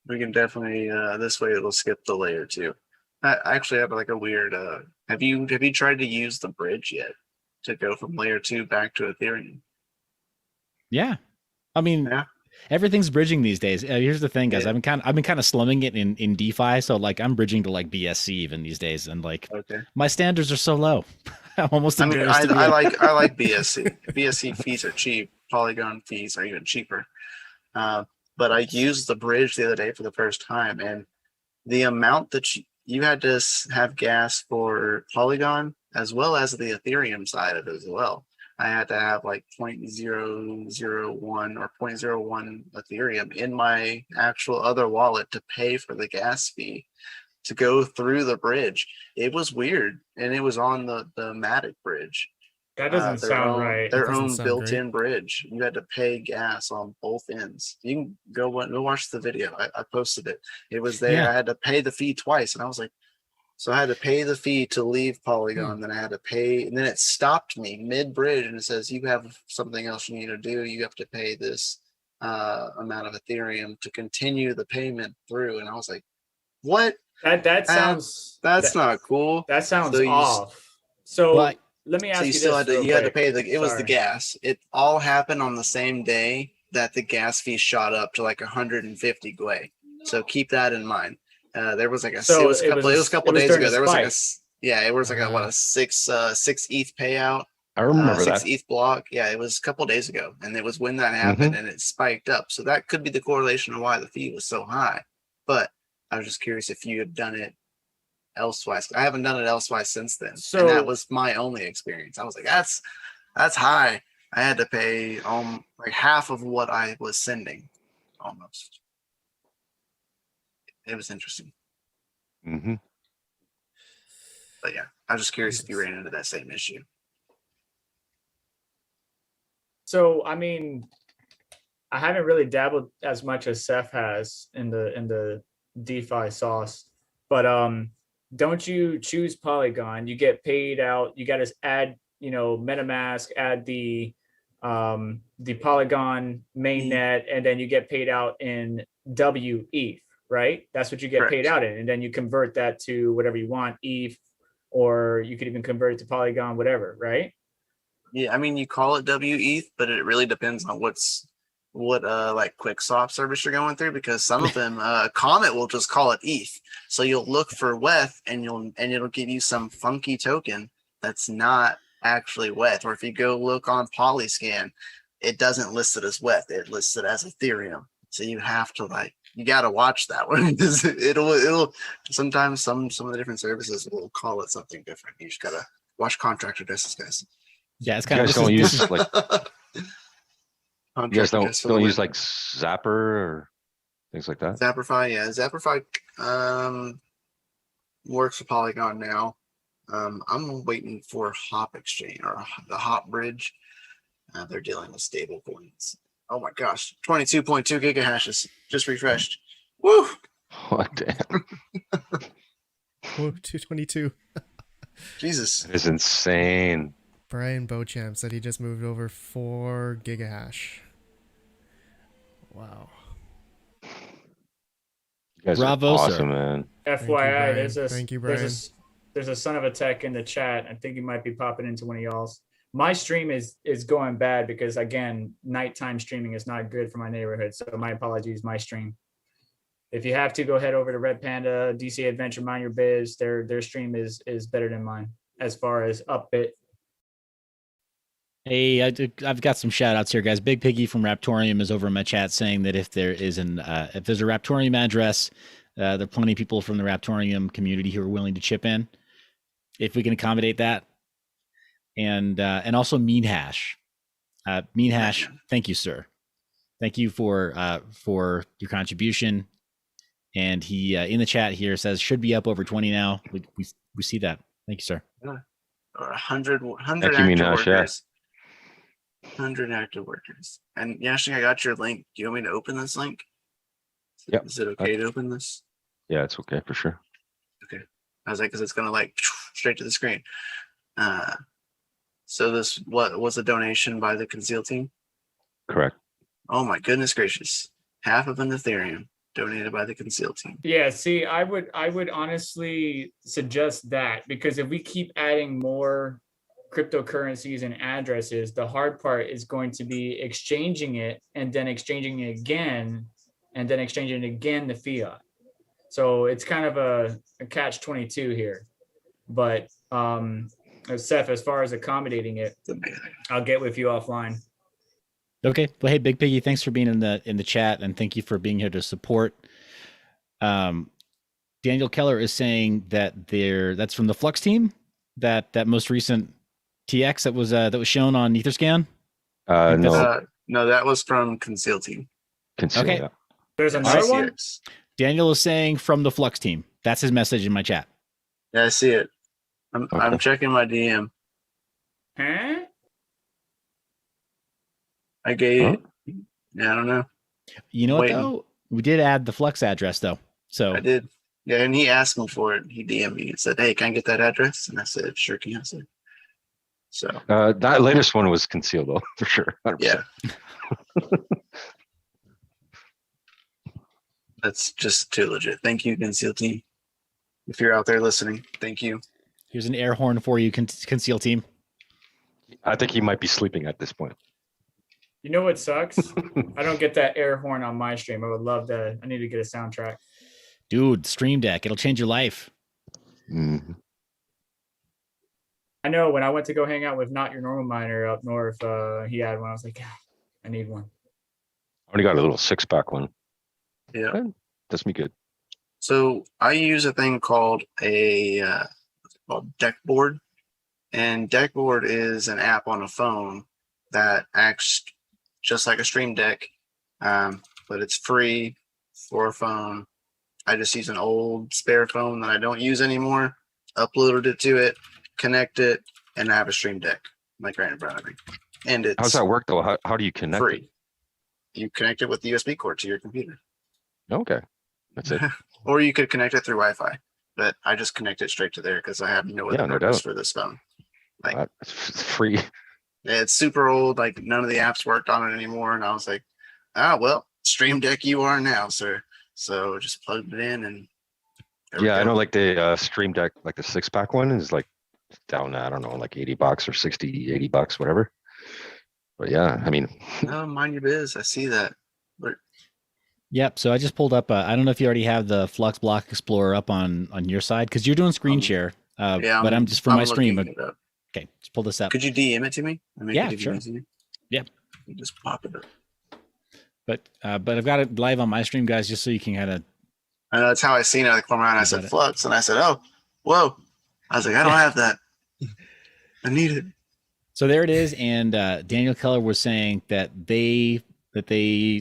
We can definitely this way it'll skip the layer 2. I actually have like a weird have you tried to use the bridge yet to go from layer 2 back to Ethereum? Yeah. I mean, Yeah. everything's bridging these days. Here's the thing, guys. Yeah. I've been kind of slumming it in DeFi, so like I'm bridging to like BSC even these days, and like Okay. my standards are so low. I'm almost I mean, embarrassed to be I like BSC. BSC fees are cheap. Polygon fees are even cheaper. But I used the bridge the other day for the first time, and the amount that you had to have gas for Polygon as well as the Ethereum side of it as well. I had to have like 0.001 or 0.01 Ethereum in my actual other wallet to pay for the gas fee to go through the bridge. It was weird, and it was on the Matic bridge. That doesn't sound right. Their That doesn't own sound built-in bridge. You had to pay gas on both ends. You can go watch the video. I posted it. It was there. Yeah. I had to pay the fee twice, and I was like, so I had to pay the fee to leave Polygon. Then I had to pay, and then it stopped me mid-bridge, and it says you have something else you need to do. You have to pay this amount of Ethereum to continue the payment through. And I was like, what? That sounds That's not cool. that sounds So you- off. So But- let me ask So you you still this. had to real you had to quick. pay it was the Sorry. gas. It all happened on the same day that the gas fee shot up to like 150 gwei. So keep that in mind. There was like a So it was a it couple was it was a couple days during ago. the There was like spike. it was like a 6 ETH payout. I remember 6 that. ETH block. Yeah, it was a couple days ago, and it was when that Mm-hmm. happened, and it spiked up. So that could be the correlation of why the fee was so high. But I was just curious if you had done it elsewise. I haven't done it elsewise since then, So- and that was my only experience. I was like, that's high. I had to pay like half of what I was sending, almost. It was interesting, Mm-hmm. but yeah, I was just curious if you ran into that same issue. So I mean, I haven't really dabbled as much as Seth has in the DeFi sauce, but don't you choose Polygon? You get paid out. You got to add, MetaMask, add the Polygon mainnet, and then you get paid out in WETH, right? That's what you get paid out in, and then you convert that to whatever you want, ETH, or you could even convert it to Polygon, whatever, right? Yeah, I mean, you call it WETH, but it really depends on what like quick swap service you're going through, because some of them Comet will just call it ETH. So you'll look for WETH and it'll give you some funky token that's not actually WETH. Or if you go look on Polyscan, it doesn't list it as WETH, it lists it as Ethereum. So you have to you got to watch that one, because it'll sometimes some of the different services will call it something different. You just gotta watch contract addresses, guys. Yeah, it's You kind of guys don't use like you guys don't use like Zapper or things like that. Zappify, yeah. Zappify works for Polygon now. I'm waiting for Hop Exchange or the Hop Bridge. They're dealing with stable coins. Oh my gosh, 22.2 gigahashes just refreshed. Woo! Oh, damn. Whoa, 222. Jesus. It's insane. Brian Beauchamp said he just moved over 4 gigahash. Wow. You guys Bravo, are sir. awesome, man. FYI, Brian. there's Thank you, Brian. there's a son of a tech in the chat. I think he might be popping into one of y'all's. My stream is going bad because, again, nighttime streaming is not good for my neighborhood. So my apologies, my stream. If you have to, go head over to Red Panda, DC Adventure, Mind Your Biz. Their stream is better than mine as far as upbit. Hey, I've got some shout outs here, guys. Big Piggy from Raptorium is over in my chat saying that if there's a Raptorium address, there are plenty of people from the Raptorium community who are willing to chip in if we can accommodate that. And also Mean Hash. Mean Hash, thank you, sir. Thank you for your contribution. And he in the chat here says should be up over 20 now. We see that. Thank you, sir. Or 100 Thank you, Mean active Hash, yeah. workers. 100 active workers. And Yashing, I got your link. Do you want me to open this link? Yep. Is it okay to open this? Yeah, it's okay for sure. Okay. I was like, because it's gonna like straight to the screen. So this what was a donation by the Conceal team? Correct. Oh my goodness gracious! Half of an Ethereum donated by the Conceal team. Yeah, see, I would honestly suggest that, because if we keep adding more cryptocurrencies and addresses, the hard part is going to be exchanging it and then exchanging it again and then exchanging it again to fiat. So it's kind of a catch-22 here. But Seth, as far as accommodating it, I'll get with you offline. Okay. Well, hey, Big Piggy, thanks for being in the chat, and thank you for being here to support. Daniel Keller is saying that that's from the Flux team, that most recent TX that was shown on Etherscan. No, that was from Conceal team. Conceal, Okay. yeah. There's another one. ICX. Daniel is saying from the Flux team. That's his message in my chat. Yeah, I see it. I'm Okay. checking my DM. Huh? I gave. Huh? Yeah, I don't know. You know what Waiting. though? We did add the Flux address though. So I did. Yeah, and he asked me for it. He DM'd me and said, "Hey, can I get that address?" And I said, "Sure, can." I said, "So That latest one was concealed though, for sure. 100%. yeah, that's just too legit." Thank you, Conceal team. If you're out there listening, thank you. here's an air horn for you, Conceal team. I think he might be sleeping at this point. You know what sucks? I don't get that air horn on my stream. I would love that. I need to get a soundtrack. Dude, Stream Deck, it'll change your life. Mhm. I know when I went to go hang out with Not Your Normal Miner up north, he had one. I was like, "Ah, I need one." I already got a little 6-pack one. Yeah. Does me good. So I use a thing called called Deckboard, and Deckboard is an app on a phone that acts just like a Stream Deck, but it's free for a phone. I just use an old spare phone that I don't use anymore, uploaded it to it, connect it, and I have a Stream Deck like right in front of me. And it's How's that work though? How do you connect free. it? You connect it with the USB cord to your computer. Okay. That's it. Or you could connect it through Wi-Fi, but I just connect it straight to there because I have no other Yeah, no purpose doubt. for this phone. Like It's free. it's super old, like none of the apps worked on it anymore. And I was like, well, Stream Deck you are now, sir. So just plugged it in and there we Yeah, I go. know like the Stream Deck, like the 6-pack one is like down, I don't know, like $80 or 60, $80, whatever. But yeah, I mean, No, mind your biz. I see that. But Yep. So I just pulled up. I don't know if you already have the Flux Block Explorer up on your side because you're doing screen share. yeah, but I'm just for my stream. looking it up. Okay, just pull this up. Could you DM it to me? I mean, Yeah, could you sure. DM it to me? Yep. You just pop it up. But I've got it live on my stream, guys, just so you can kind of. I know that's how I seen it. I come around. I Got said it. Flux, and I said, "Oh, whoa!" I was like, "I don't have that. I need it." So there it is. And Daniel Keller was saying that they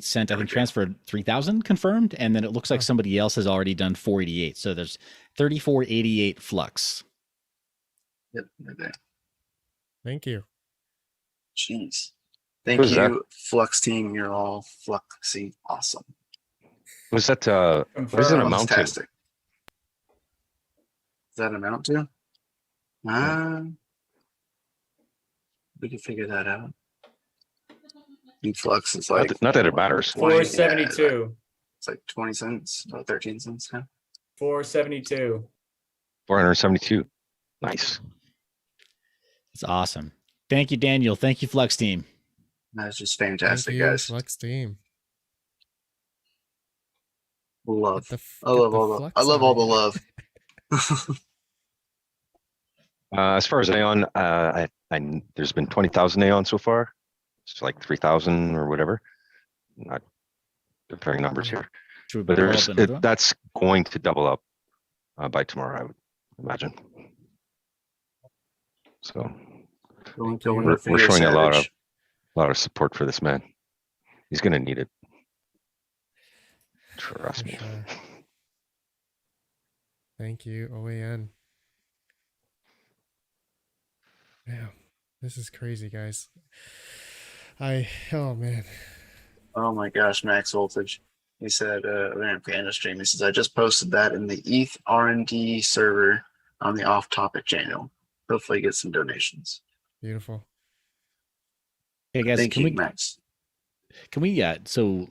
sent, I think, transferred 3,000 confirmed, and then it looks like somebody else has already done 488. So there's 3488 Flux. Yep. Okay. Thank you. Jeez. Thank Who's you, that? Flux team. You're all fluxy awesome. was that what does it Confirmed. amount to? Fantastic. Does that amount to? We can figure that out. In Flux, it's like Not that it matters. 472. It's like 20 cents, 13 cents now. 472. 472. Nice. It's awesome. Thank you, Daniel. Thank you, Flux team. That's just Thank fantastic, you, guys. Flux team. Love. Get I love all the. Flux I love out all of the here. love. As far as Aeon, there's been 20,000 Aeon so far. It's like 3,000 or whatever. Not comparing numbers here, Should we but pull up another one? that's going to double up by tomorrow, I would imagine. So Thank you. we're showing a lot of support for this man. He's gonna need it. Trust For me. sure. Thank you, OAN. Yeah, this is crazy, guys. Oh man. Oh my gosh, Max Voltage. He said, we're in Panda stream. He says, I just posted that in the ETH R&D server on the off-topic channel. Hopefully, get some donations. Beautiful. Hey guys, Thank can you, we Max. can we can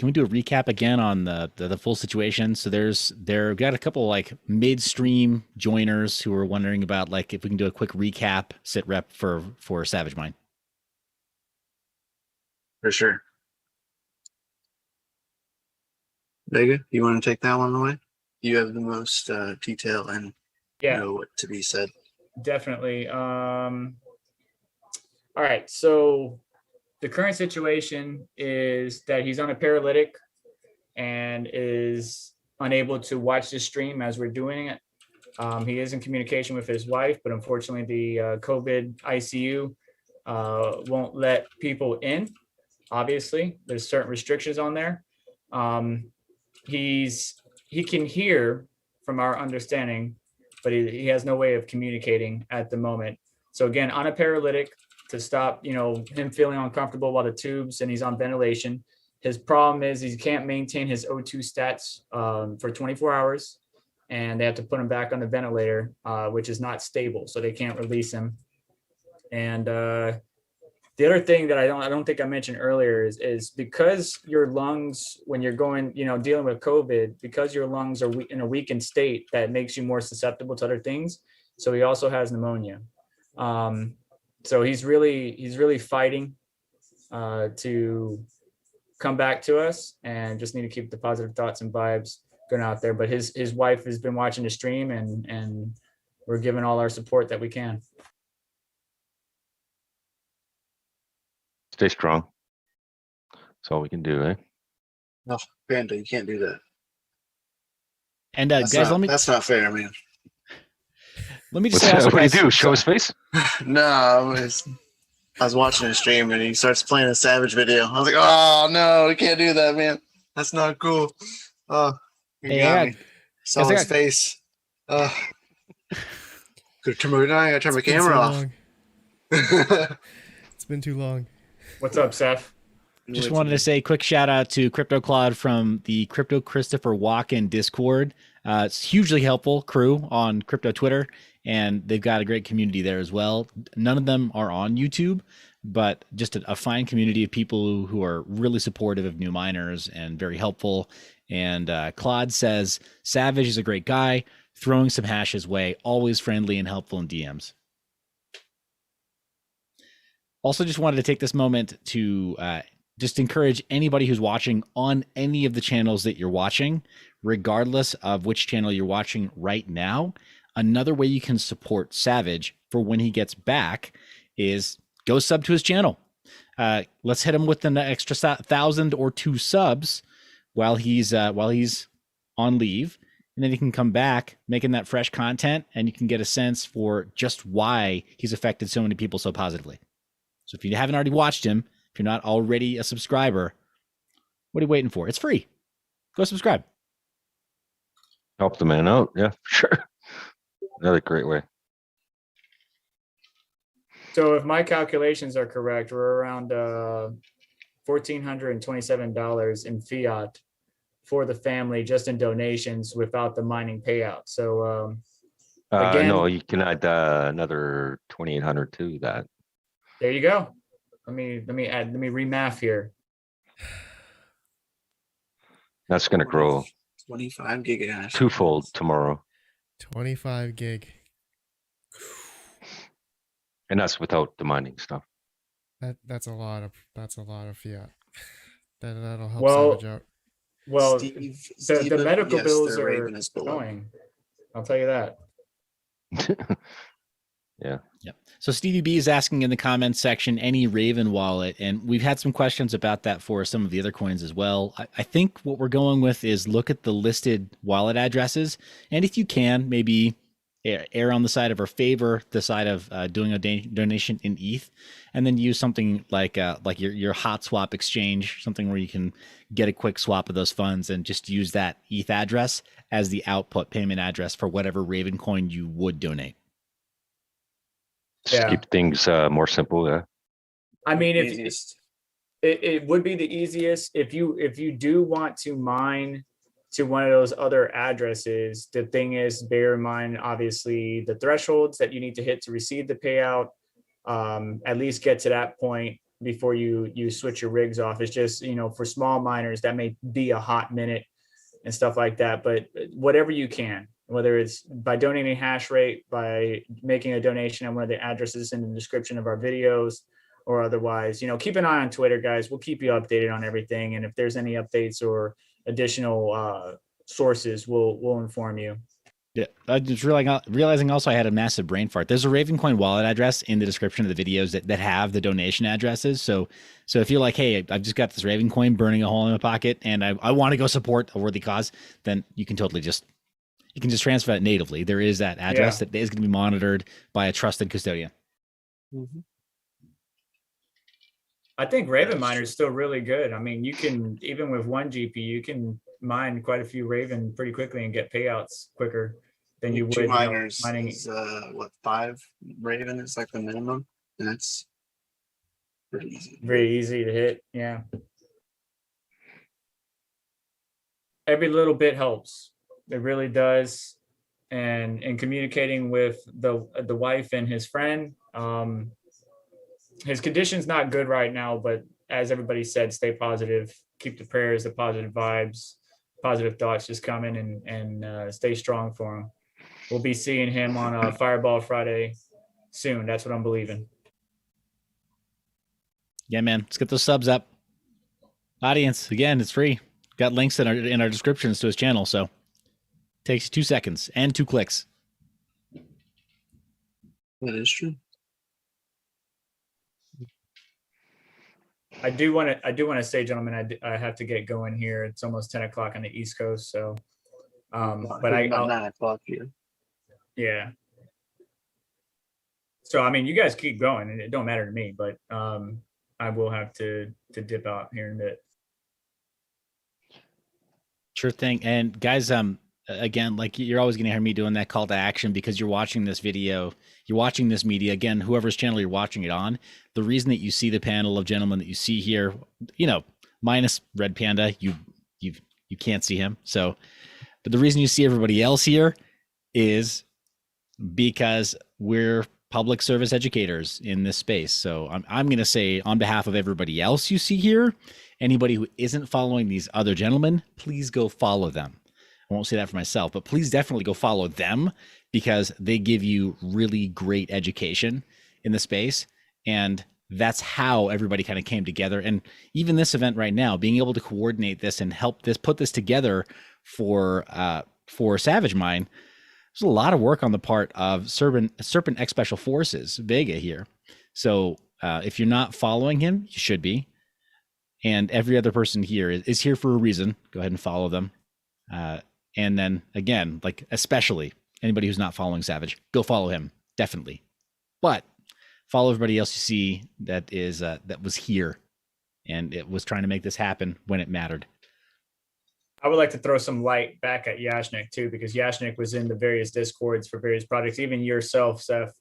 we do a recap again on the full situation? So we've got a couple like midstream joiners who are wondering about like if we can do a quick recap sit rep for Savagemine. For sure. Vega, you want to take that one away? You have the most detail and Yeah, know what to be said. definitely. All right. So the current situation is that he's on a paralytic and is unable to watch the stream as we're doing it. He is in communication with his wife, but unfortunately the COVID ICU won't let people in. Obviously, there's certain restrictions on there. He can hear from our understanding, but he has no way of communicating at the moment. So again, on a paralytic to stop, him feeling uncomfortable while the tubes and he's on ventilation. His problem is he can't maintain his O2 stats for 24 hours, and they have to put him back on the ventilator, which is not stable, so they can't release him. And the other thing that I don't think I mentioned earlier is because your lungs, when you're going, dealing with COVID, because your lungs are in a weakened state, that makes you more susceptible to other things. So he also has pneumonia. So he's really fighting to come back to us, and just need to keep the positive thoughts and vibes going out there. But his wife has been watching the stream, and we're giving all our support that we can. Stay strong. That's all we can do, eh? No, Panda, you can't do that. And That's guys, that's not fair, man. let me just What's, say also, what do you guys, do? Show his face? No, I was watching a stream and he starts playing a Savage video. I was like, oh no, we can't do that, man. That's not cool. Oh, you Hey, got I me. Saw guys, I his got- face. Could turn my It's been camera so off. long. It's been too long. What's up, Seth? Just wanted to say quick shout out to Crypto Claude from the Crypto Christopher Walken Discord. It's hugely helpful crew on crypto Twitter, and they've got a great community there as well. None of them are on YouTube, but just a fine community of people who are really supportive of new miners and very helpful. And Claude says Savage is a great guy, throwing some hash his way, always friendly and helpful in DMs. Also, just wanted to take this moment to just encourage anybody who's watching on any of the channels that you're watching, regardless of which channel you're watching right now. Another way you can support Savage for when he gets back is go sub to his channel. Let's hit him with an extra 1,000 or 2 subs while he's on leave, and then he can come back making that fresh content, and you can get a sense for just why he's affected so many people so positively. So if you haven't already watched him, if you're not already a subscriber, what are you waiting for? It's free. Go subscribe. Help the man out. Yeah, sure. Another great way. So if my calculations are correct, we're around $1,427 in fiat for the family, just in donations without the mining payout. So again, No, you can add another 2,800 to that. there you go. Let me remath here. That's going to grow 25 gigahash. twofold tomorrow. 25 gig. And that's without the mining stuff. That's a lot of fiat. That'll help Well, Savage out. Well, Steve, the Steven, medical yes, bills their are Raven is below. going. I'll tell you that. Yeah. So Stevie B is asking in the comments section, any Raven wallet, and we've had some questions about that for some of the other coins as well. I think what we're going with is look at the listed wallet addresses, and if you can, maybe err on the side of or favor the side of doing a donation in ETH, and then use something like your hot swap exchange, something where you can get a quick swap of those funds and just use that ETH address as the output payment address for whatever Raven coin you would donate. Just Yeah. keep things more simple. Yeah. I mean, if Easiest. it would be the easiest if you do want to mine to one of those other addresses. The thing is, bear in mind, obviously, the thresholds that you need to hit to receive the payout. At least get to that point before you switch your rigs off. It's just, for small miners, that may be a hot minute and stuff like that. But whatever you can, whether it's by donating hash rate, by making a donation on one of the addresses in the description of our videos, or otherwise, keep an eye on Twitter, guys. We'll keep you updated on everything. And if there's any updates or additional sources, we'll inform you. Yeah, I just realizing also I had a massive brain fart. There's a Ravencoin wallet address in the description of the videos that have the donation addresses. So if you're like, hey, I've just got this Ravencoin burning a hole in my pocket and I want to go support a worthy cause, then you can just transfer it natively. There is that address that is going to be monitored by a trusted custodian. Mhm. I think Raven Miner is still really good. I mean, you can, even with 1 GP, you can mine quite a few Raven pretty quickly and get payouts quicker than you would. 2 miners mining. is 5 Raven is like the minimum, and that's pretty easy. Very easy to hit. Yeah. Every little bit helps. It really does. And in communicating with the wife and his friend, his condition's not good right now, but as everybody said, stay positive, keep the prayers, the positive vibes, positive thoughts just coming, and stay strong for him. We'll be seeing him on Fireball Friday soon. That's what I'm believing. Yeah, man. Let's get those subs up. Audience, again, it's free. Got links in our descriptions to his channel, so takes you 2 seconds and 2 clicks. That is true. I do want to say, gentlemen, I have to get going here. It's almost 10 o'clock on the East Coast. So, but about 9 o'clock here. Yeah. So, I mean, you guys keep going and it don't matter to me, but I will have to dip out here in a bit. Sure thing. And guys, again, like you're always going to hear me doing that call to action because you're watching this video, you're watching this media, again, whoever's channel you're watching it on. The reason that you see the panel of gentlemen that you see here, minus Red Panda, you can't see him. So, but the reason you see everybody else here is because we're public service educators in this space. So I'm going to say on behalf of everybody else you see here, anybody who isn't following these other gentlemen, please go follow them. I won't say that for myself, but please definitely go follow them because they give you really great education in the space. And that's how everybody kind of came together. And even this event right now, being able to coordinate this and help put this together for Savagemine, there's a lot of work on the part of Serpent X Special Forces, Vega here. So if you're not following him, you should be. And every other person here is here for a reason. Go ahead and follow them. And then again, like especially anybody who's not following Savage, go follow him, definitely. But follow everybody else you see that was here and it was trying to make this happen when it mattered. I would like to throw some light back at Yashnik too, because Yashnik was in the various discords for various projects, even yourself, Seth,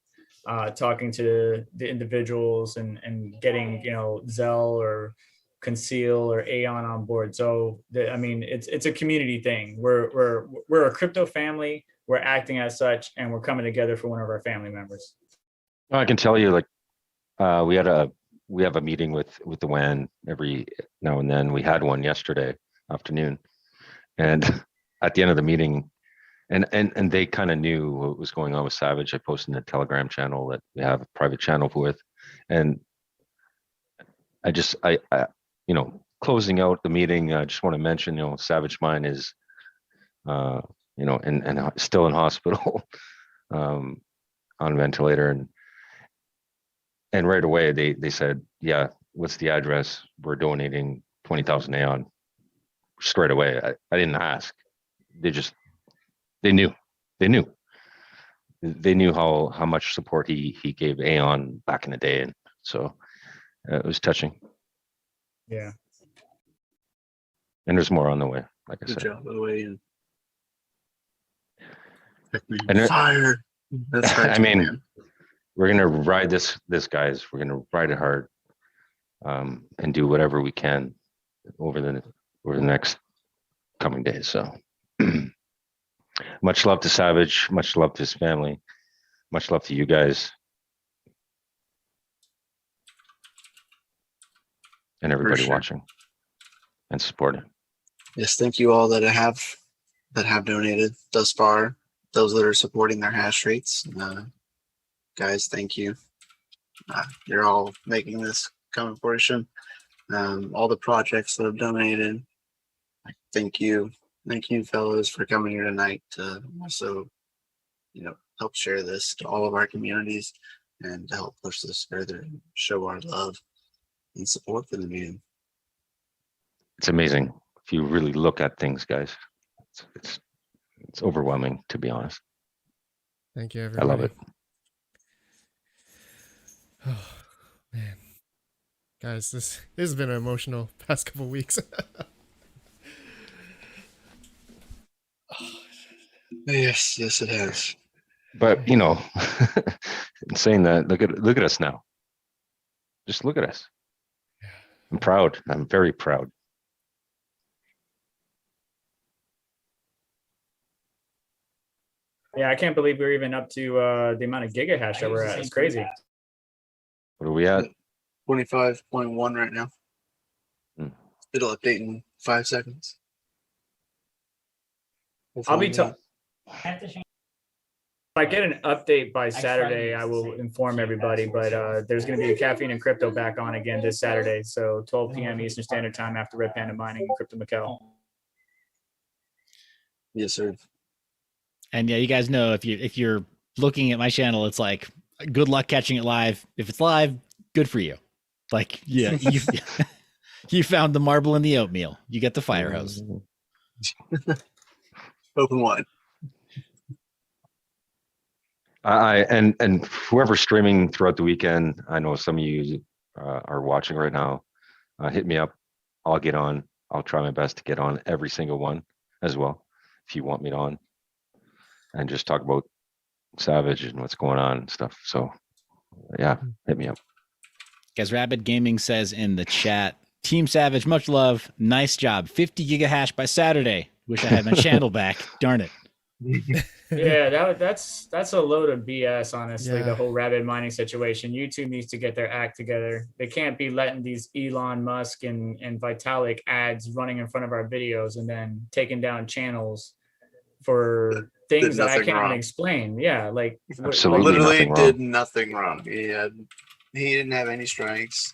talking to the individuals and getting, Zell or Conceal or Aeon on board. So it's a community thing. We're a crypto family. We're acting as such, and we're coming together for one of our family members. I can tell you, we have a meeting with the WAN every now and then. We had one yesterday afternoon, and at the end of the meeting, and they kind of knew what was going on with Savage. I posted in the Telegram channel that we have a private channel with, and I closing out the meeting, I just want to mention, Savagemine is, and still in hospital, on a ventilator, and right away they said, yeah, what's the address? We're donating 20,000 Aeon straight away. I didn't ask. They knew how much support he gave Aeon back in the day, and so it was touching. Yeah. And there's more on the way, like I Good said. job, by the way. And fire. That's I mean, we're gonna ride this guys. We're gonna ride it hard, and do whatever we can over the next coming days. So much love to Savage, much love to his family, much love to you guys and everybody sure. watching and supporting. Yes, thank you all that have donated thus far. Those that are supporting their hash rates, guys, thank you. You're all making this come to fruition. All the projects that have donated, thank you, fellows, for coming here tonight to also, help share this to all of our communities and to help push this further and show our love and support for the meeting. It's amazing if you really look at things, guys. It's overwhelming, to be honest. Thank you, I everybody. love it. Oh man, guys, this has been an emotional past couple weeks. Yes, it has. But in saying that, look at us now. Just look at us. I'm proud. I'm very proud. Yeah, I can't believe we're even up to the amount of gigahash that we're at. It's crazy. What are we at? 25.1 right now. Hmm. It'll update in 5 seconds. I'll be tough. If I get an update by Saturday, I will inform everybody. But there's going to be a Caffeine and Crypto back on again this Saturday, so 12 p.m. Eastern Standard Time after Red Panda Mining and Crypto Mikkel. Yes, sir. And yeah, you guys know if you're looking at my channel, it's like good luck catching it live. If it's live, good for you. Like, yeah, you found the marble in the oatmeal. You get the fire hose. Open wide. And whoever's streaming throughout the weekend, I know some of you are watching right now. Hit me up. I'll get on. I'll try my best to get on every single one as well, if you want me on, and just talk about Savage and what's going on and stuff. So yeah, hit me up. Guys, Rabid Gaming says in the chat, Team Savage, much love. Nice job. 50 gigahash by Saturday. Wish I had my channel back. Darn it. Yeah, that's a load of BS, honestly. Yeah. The whole Rabid mining situation. YouTube needs to get their act together. They can't be letting these Elon Musk and Vitalik ads running in front of our videos and then taking down channels for things that I can't even explain. Yeah, like Absolutely literally nothing wrong. did nothing wrong. He didn't have any strikes.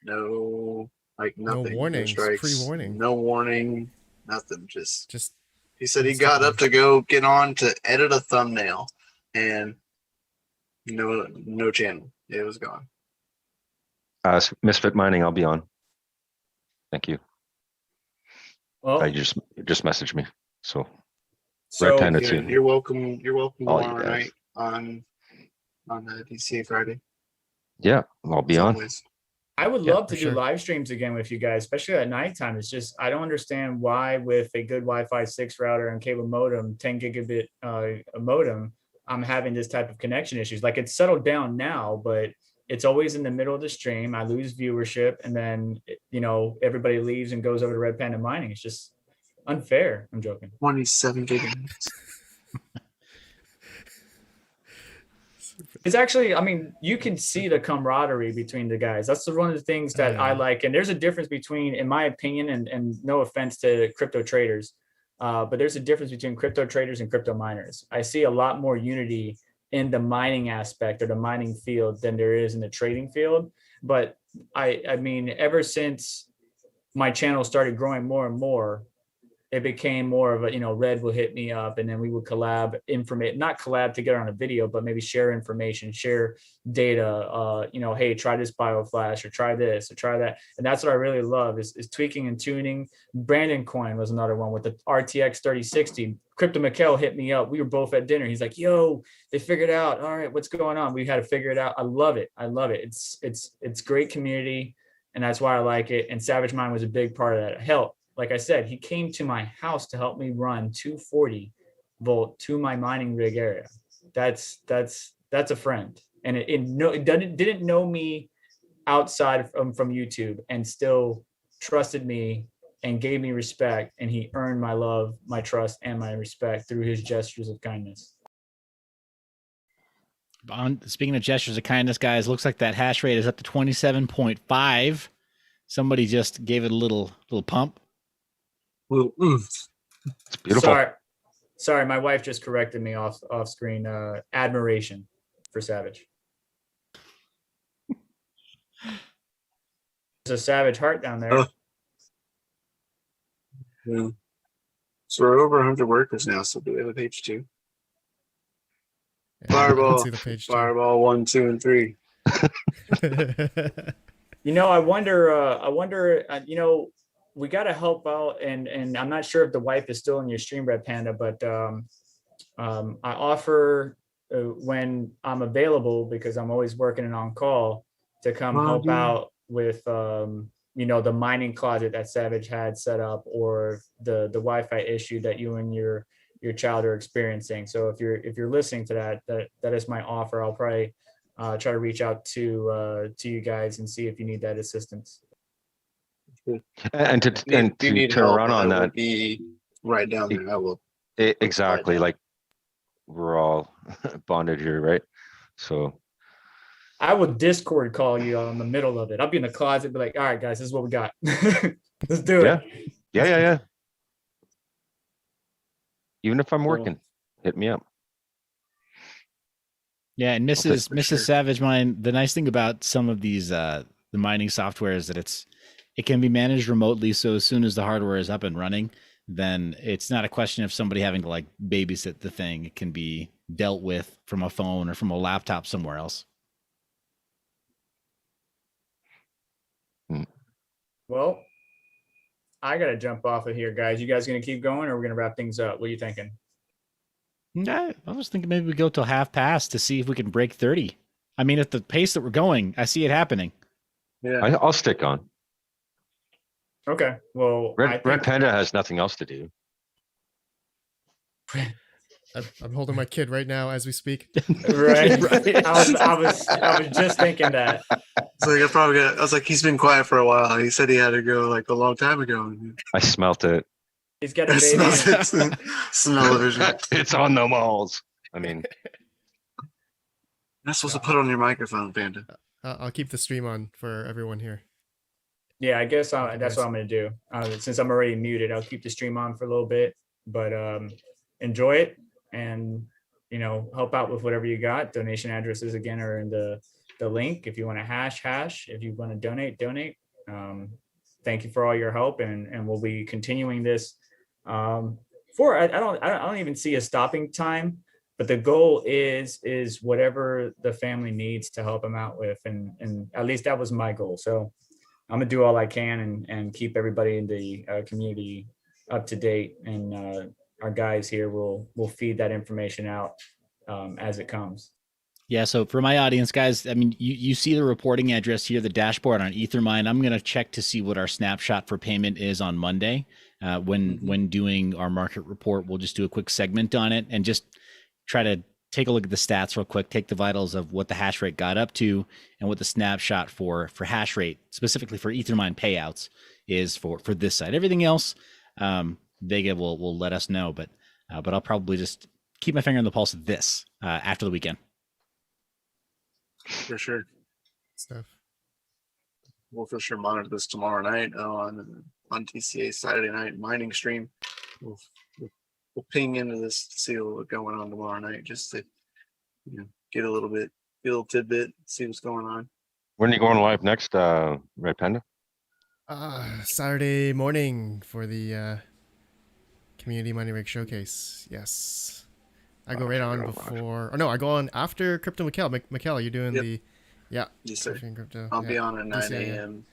No, like nothing. No warnings, strikes, pre-warning. No warning. Nothing. Just he said he instantly. got up to go get on to edit a thumbnail, and no channel. It was gone. Misfit Mining, I'll be on. Thank you. well, I just messaged me. So so Red Panda Yeah, too. you're welcome. You're welcome All you tomorrow guys. night on DCA Friday. Yeah, I'll be As on. always. I would Yeah, love to for do sure. live streams again with you guys, especially at nighttime. It's just, I don't understand why with a good Wi-Fi 6 router and cable modem, 10 gigabit a modem, I'm having this type of connection issues. Like, it's settled down now, but it's always in the middle of the stream. I lose viewership, and then, everybody leaves and goes over to Red Panda Mining. It's just unfair. I'm joking. 27 gigabytes. It's actually, I mean, you can see the camaraderie between the guys. That's one of the things that I like. And there's a difference between, in my opinion, and no offense to crypto traders, but there's a difference between crypto traders and crypto miners. I see a lot more unity in the mining aspect or the mining field than there is in the trading field. But I mean, ever since my channel started growing more and more, it became more of a, Red will hit me up and then we would collab not collab together on a video, but maybe share information, share data, hey, try this bioflash or try this or try that. And that's what I really love is tweaking and tuning. Brandon Coin was another one with the RTX 3060. Crypto Mikkel hit me up. We were both at dinner. He's like, yo, they figured out. All right, what's going on? We had to figure it out. I love it. It's great community. And that's why I like it. And Savage Mine was a big part of that. Hell, like I said, he came to my house to help me run 240 volt to my mining rig area. That's a friend. And it didn't know me outside from YouTube and still trusted me and gave me respect, and he earned my love, my trust, and my respect through his gestures of kindness. Speaking of gestures of kindness, guys, looks like that hash rate is up to 27.5. Somebody just gave it a little pump. Well, It's beautiful. Sorry, my wife just corrected me off screen. Admiration for Savage. There's a Savage heart down there. Oh. Yeah. So we're over 100 workers now. So do we have a page 2? Yeah, I can Fireball, see the page too. Fireball 1, 2, and 3. I wonder, we got to help out, and I'm not sure if the wife is still in your stream, Red Panda, but I offer when I'm available, because I'm always working and on call, to come help out with, the mining closet that Savage had set up, or the Wi-Fi issue that you and your child are experiencing. So if you're listening to that is my offer. I'll probably try to reach out to you guys and see if you need that assistance. And to run on that, be right down there. I will. Exactly. Like we're all bonded here, right? So I will Discord call you on the middle of it. I'll be in the closet, be like, all right, guys, this is what we got. Let's do it. Yeah. Even if I'm Cool. working, hit me up. Yeah, and take Mrs. for Mrs. sure. Savage Mine, the nice thing about some of these the mining software is that it can be managed remotely. So as soon as the hardware is up and running, then it's not a question of somebody having to like babysit the thing. It can be dealt with from a phone or from a laptop somewhere else. Well, I gotta jump off of here, guys. You guys gonna keep going, or we're gonna wrap things up? What are you thinking? I was thinking maybe we go till half past to see if we can break 30. I mean, at the pace that we're going, I see it happening. Yeah. I'll stick on. Okay. Well, I Red think Panda has nothing else to do. I'm holding my kid right now as we speak. right. Right. I was just thinking that. So I was like, he's been quiet for a while. He said he had to go like a long time ago. I smelt it. He's got a I baby. smell it. Smell vision. It's on the walls. I mean, You're not supposed to put on your microphone, Panda. I'll keep the stream on for everyone here. Yeah, I guess that's what I'm gonna do. Since I'm already muted, I'll keep the stream on for a little bit, but enjoy it, and help out with whatever you got. Donation addresses again are in the link. If you want to hash, if you want to donate. Thank you for all your help, and we'll be continuing this. I don't even see a stopping time, but the goal is whatever the family needs to help them out with, and at least that was my goal. So I'm gonna do all I can and keep everybody in the community up to date, and our guys here will feed that information out as it comes. Yeah, so for my audience, guys, I mean, you see the reporting address here, the dashboard on Ethermine. I'm going to check to see what our snapshot for payment is on Monday. When doing our market report, we'll just do a quick segment on it and just try to take a look at the stats real quick, take the vitals of what the hash rate got up to and what the snapshot for hash rate, specifically for Ethermine payouts, is for this side. Everything else, Vega will let us know, but I'll probably just keep my finger on the pulse of this after the weekend. For sure. Stuff. We'll for sure monitor this tomorrow night on TCA Saturday night mining stream. We'll ping into this to see what's going on tomorrow night, just to get a little tidbit, see what's going on. when are you going live next, Red Panda? Saturday morning for the Community Mining Rig Showcase. Yes. I go right on before, or no, I go on after Crypto Mikkel. Mikkel, you're doing Yep. the, yeah. Yes, sir. Crypto. I'll be on at 9 TCA. a.m.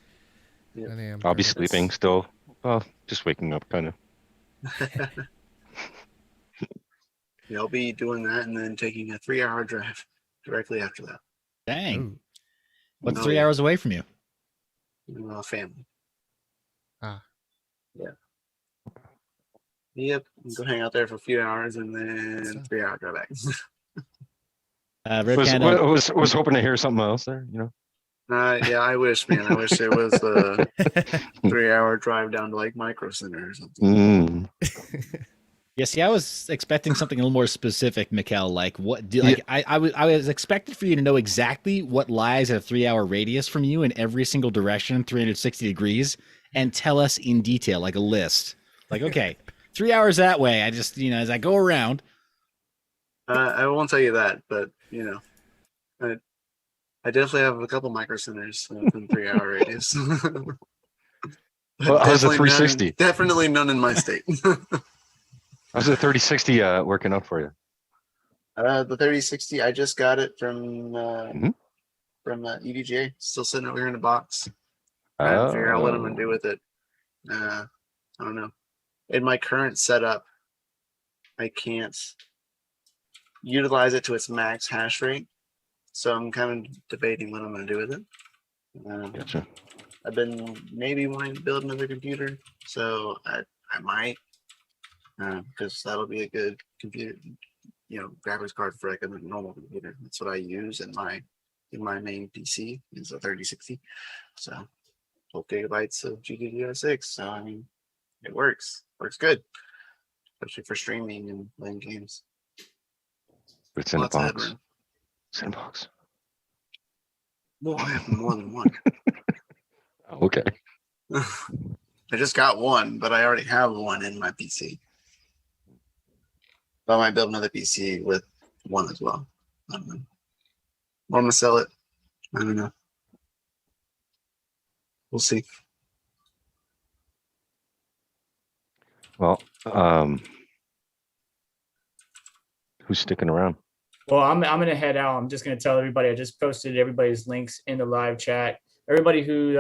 9 a.m. I'll be Perfect. sleeping still. Well, just waking up, kind of. Yeah, I'll be doing that and then taking a 3-hour drive directly after that. Dang. Ooh. What's Oh, 3 yeah. hours away from you? Family. Ah. Yeah. Yep. Go hang out there for a few hours and then Awesome. 3-hour drive back. Red Panda. Was hoping to hear something else there, Yeah, I wish, man. I wish it was a 3-hour drive down to like Micro Center or something. Yeah, see, I was expecting something a little more specific, Mikkel. Like, what do like I was expected for you to know exactly what lies at a 3-hour radius from you in every single direction, 360 degrees, and tell us in detail, like a list. Like, okay, 3 hours that way. I just, as I go around. I won't tell you that, but I definitely have a couple Micro Centers within 3-hour radius. Well, how's the 360? Definitely none in my state. How's the 3060 working out for you? The 3060, I just got it from EDJ. Still sitting over here in a box. Trying to figure out what I'm gonna do with it. I don't know. In my current setup, I can't utilize it to its max hash rate, so I'm kind of debating what I'm gonna do with it. Gotcha. I've been maybe wanting to build another computer, so I might, because that'll be a good computer, graphics card for like a normal computer. That's what I use in my main PC is a 3060. So 12 gigabytes of GDDR6. So I mean, it works good, especially for streaming and playing games. But it's in a Lots of box. headroom. It's in a box. Well, I have more than one. Okay. I just got one, but I already have one in my PC. So I might build another PC with one as well. I don't know. Or I'm gonna sell it. I don't know. We'll see. Well, who's sticking around? Well, I'm gonna head out. I'm just gonna tell everybody. I just posted everybody's links in the live chat. Everybody who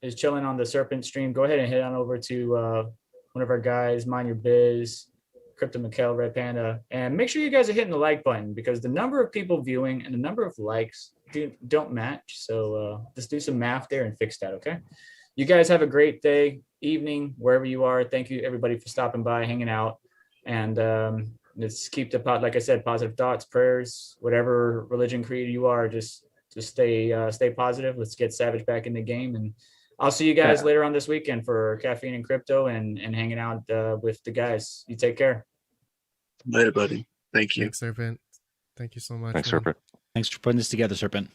is chilling on the Serpent stream, go ahead and head on over to one of our guys, Mind Your Biz, Crypto Mikkel, Red Panda, and make sure you guys are hitting the like button because the number of people viewing and the number of likes don't match. So just do some math there and fix that. Okay. You guys have a great day, evening, wherever you are. Thank you everybody for stopping by, hanging out, and let's keep the like I said, positive thoughts, prayers, whatever religion, creed you are, just stay positive. Let's get Savage back in the game, and I'll see you guys later on this weekend for Caffeine and Crypto and hanging out with the guys. You take care. Later, buddy. Thank you. Thanks, Serpent. Thank you so much. Thanks, man. Serpent. Thanks for putting this together, Serpent.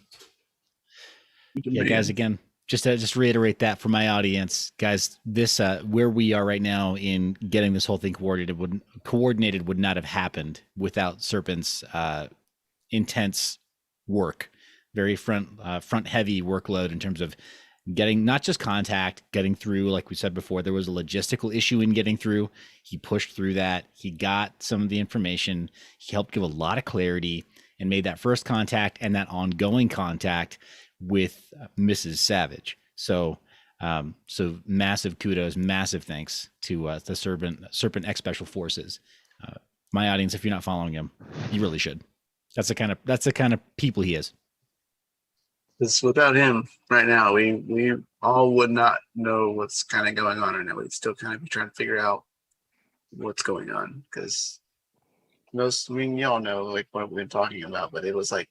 Yeah, guys, again, just to reiterate that for my audience, guys, this where we are right now in getting this whole thing coordinated would not have happened without Serpent's intense work, very front heavy workload in terms of getting not just contact, getting through. Like we said before, there was a logistical issue in getting through. He pushed through that. He got some of the information. He helped give a lot of clarity and made that first contact and that ongoing contact with Mrs. Savage. So massive kudos, massive thanks to the Serpent X Special Forces. My audience, if you're not following him, you really should. That's the kind of people he is. Because without him right now, we all would not know what's kind of going on right now. We'd still kind of be trying to figure out what's going on. Because y'all know like what we've been talking about, but it was like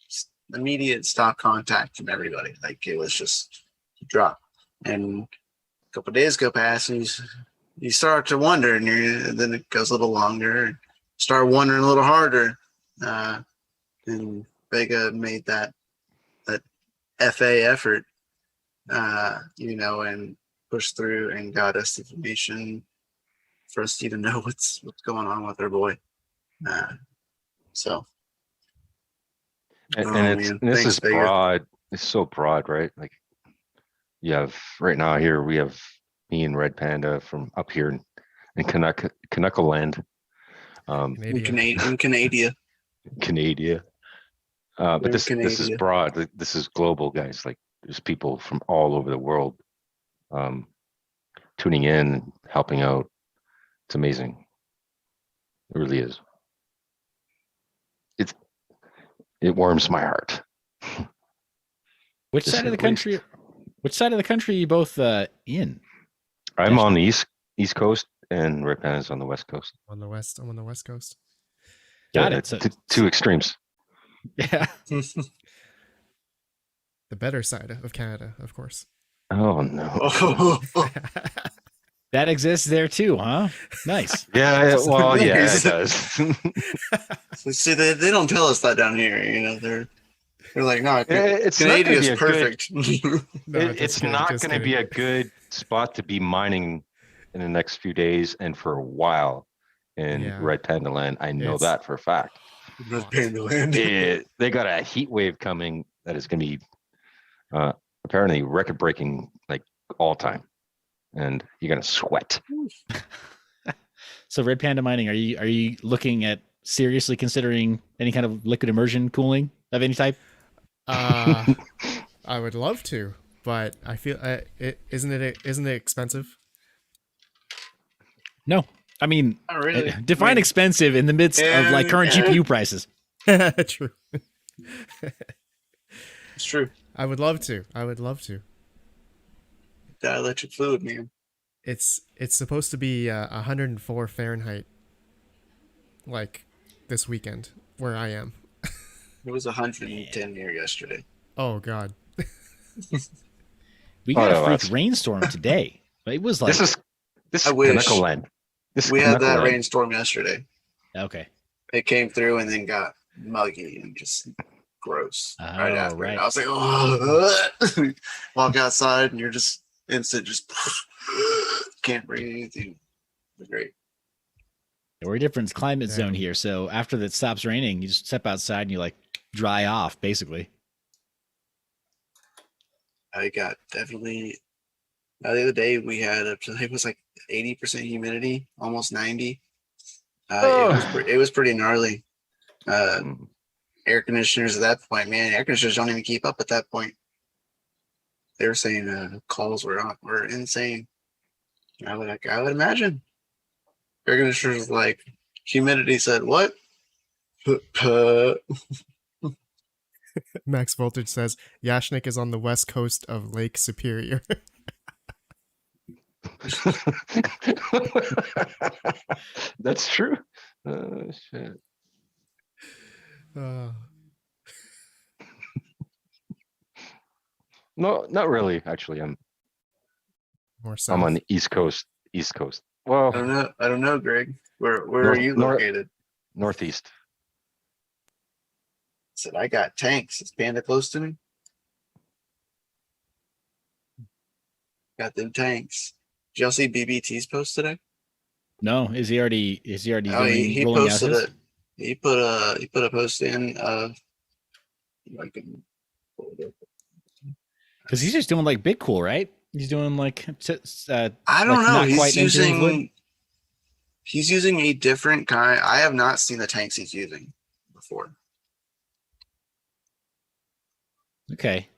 immediate stop contact from everybody. Like it was just drop. And a couple of days go past and you start to wonder, and then it goes a little longer and start wondering a little harder. And Vega made that FA effort, and pushed through and got us information for us to even know what's going on with our boy. This is broad. It's so broad, right? Like you have right now here, we have me and Red Panda from up here in Canucka land. Canada. But this is broad. This is global, guys. Like there's people from all over the world tuning in, helping out. It's amazing. It really is. It warms my heart. Which side of the country? Which side of the country are you both in? I'm on the east coast, and Red Panda's on the west coast. I'm on the west coast. Got it. Two extremes. Yeah. The better side of Canada, of course. Oh no. Oh, That exists there too, huh? Nice. Yeah, well, yeah, Nice. it does. see, they don't tell us that down here. They're like, no, It's not Canada going to be is a good. perfect. No, It's not going to be a good spot to be mining in the next few days and for a while in Yeah. Red Panda Land. I know It's that for a fact. North Panda Land. They got a heat wave coming that is going to be apparently record breaking, like all time, and you're going to sweat. So red panda mining, are you looking at seriously considering any kind of liquid immersion cooling of any type? I would love to, but I feel isn't it expensive? No. I mean, Not really. define I mean, expensive in the midst of like current GPU prices. True. It's true. I would love to. Dielectric fluid, man. It's supposed to be 104 Fahrenheit, like this weekend where I am. It was 110 here yesterday. Oh God. We got Oh, a freak that's- rainstorm today. It was like This is I wish. Pinnacle Land. This is We had Pinnacle that Land. rainstorm yesterday. okay. It came through and then got muggy and just gross right Oh, after. right. I was like, oh, walk outside and you're just instant, just can't breathe. It was great. We're a different climate Yeah. zone here. So after it stops raining, you just step outside and you like dry off basically. I got definitely. The other day we had it was like 80% humidity, almost 90. It was pretty gnarly. Air conditioners at that point, man, air conditioners don't even keep up at that point. They were saying calls were insane. I would imagine. Air conditioners like humidity said what? Max Voltage says Yashnik is on the west coast of Lake Superior. That's true. Shit. No, not really. Actually, More south. I'm on the East Coast. East Coast. I Well, don't know, Greg. Where North- are you north- located? Northeast. Said I got tanks. Is Panda close to me? Got them tanks. Did y'all see BBT's post today? No, is he already Oh, he rolling out posted his? it. He put a post in of like Because he's just doing like big cool, right? He's doing like I don't like know. not quite He's entering wood? using a different kind. I have not seen the tanks he's using before. Okay.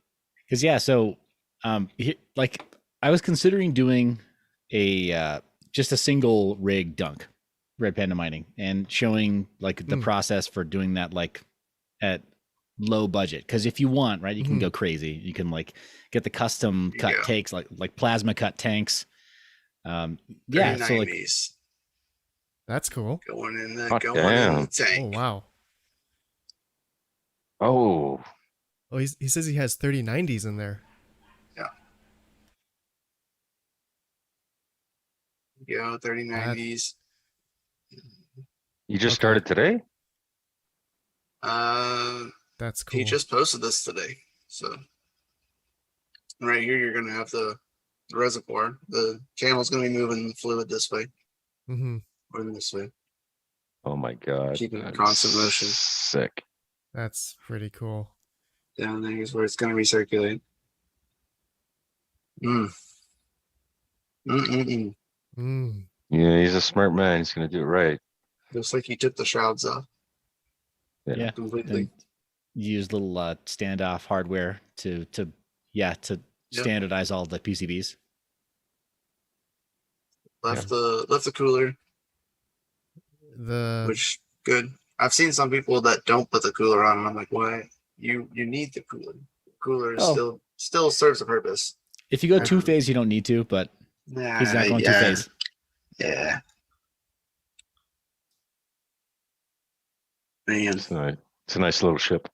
Because yeah, so like I was considering doing a just a single rig dunk, red panda mining, and showing like the process for doing that like at low budget. Because if you want, right, you can go crazy. You can like get the custom cut Yeah. tanks, like plasma cut tanks. Yeah, so like 90s That's cool. going in the Hot going in damn. the tank. Oh wow. Oh, Oh, he says he has 3090s in there. Yeah, 3090s. you just Okay. started today? That's cool. He just posted this today. So right here, you're gonna have the reservoir. The channel's gonna be moving the fluid this way Mm-hmm. or this way. Oh my god. Keeping it That's constant motion. Sick. That's pretty cool. Down there is where it's gonna recirculate. Mm. Mm-mm-mm. Mm. Yeah, he's a smart man. He's gonna do it right. Looks like he took the shrouds off yeah, completely. and use little standoff hardware to Yep. standardize all the PCBs. Left the cooler, The which good. I've seen some people that don't put the cooler on, and I'm like, why? You need the cooler. The cooler is Oh. still serves a purpose. If you go Yeah. two phase, you don't need to, but Nah, he's not going two yeah, phase. yeah. Man, It's a nice little ship.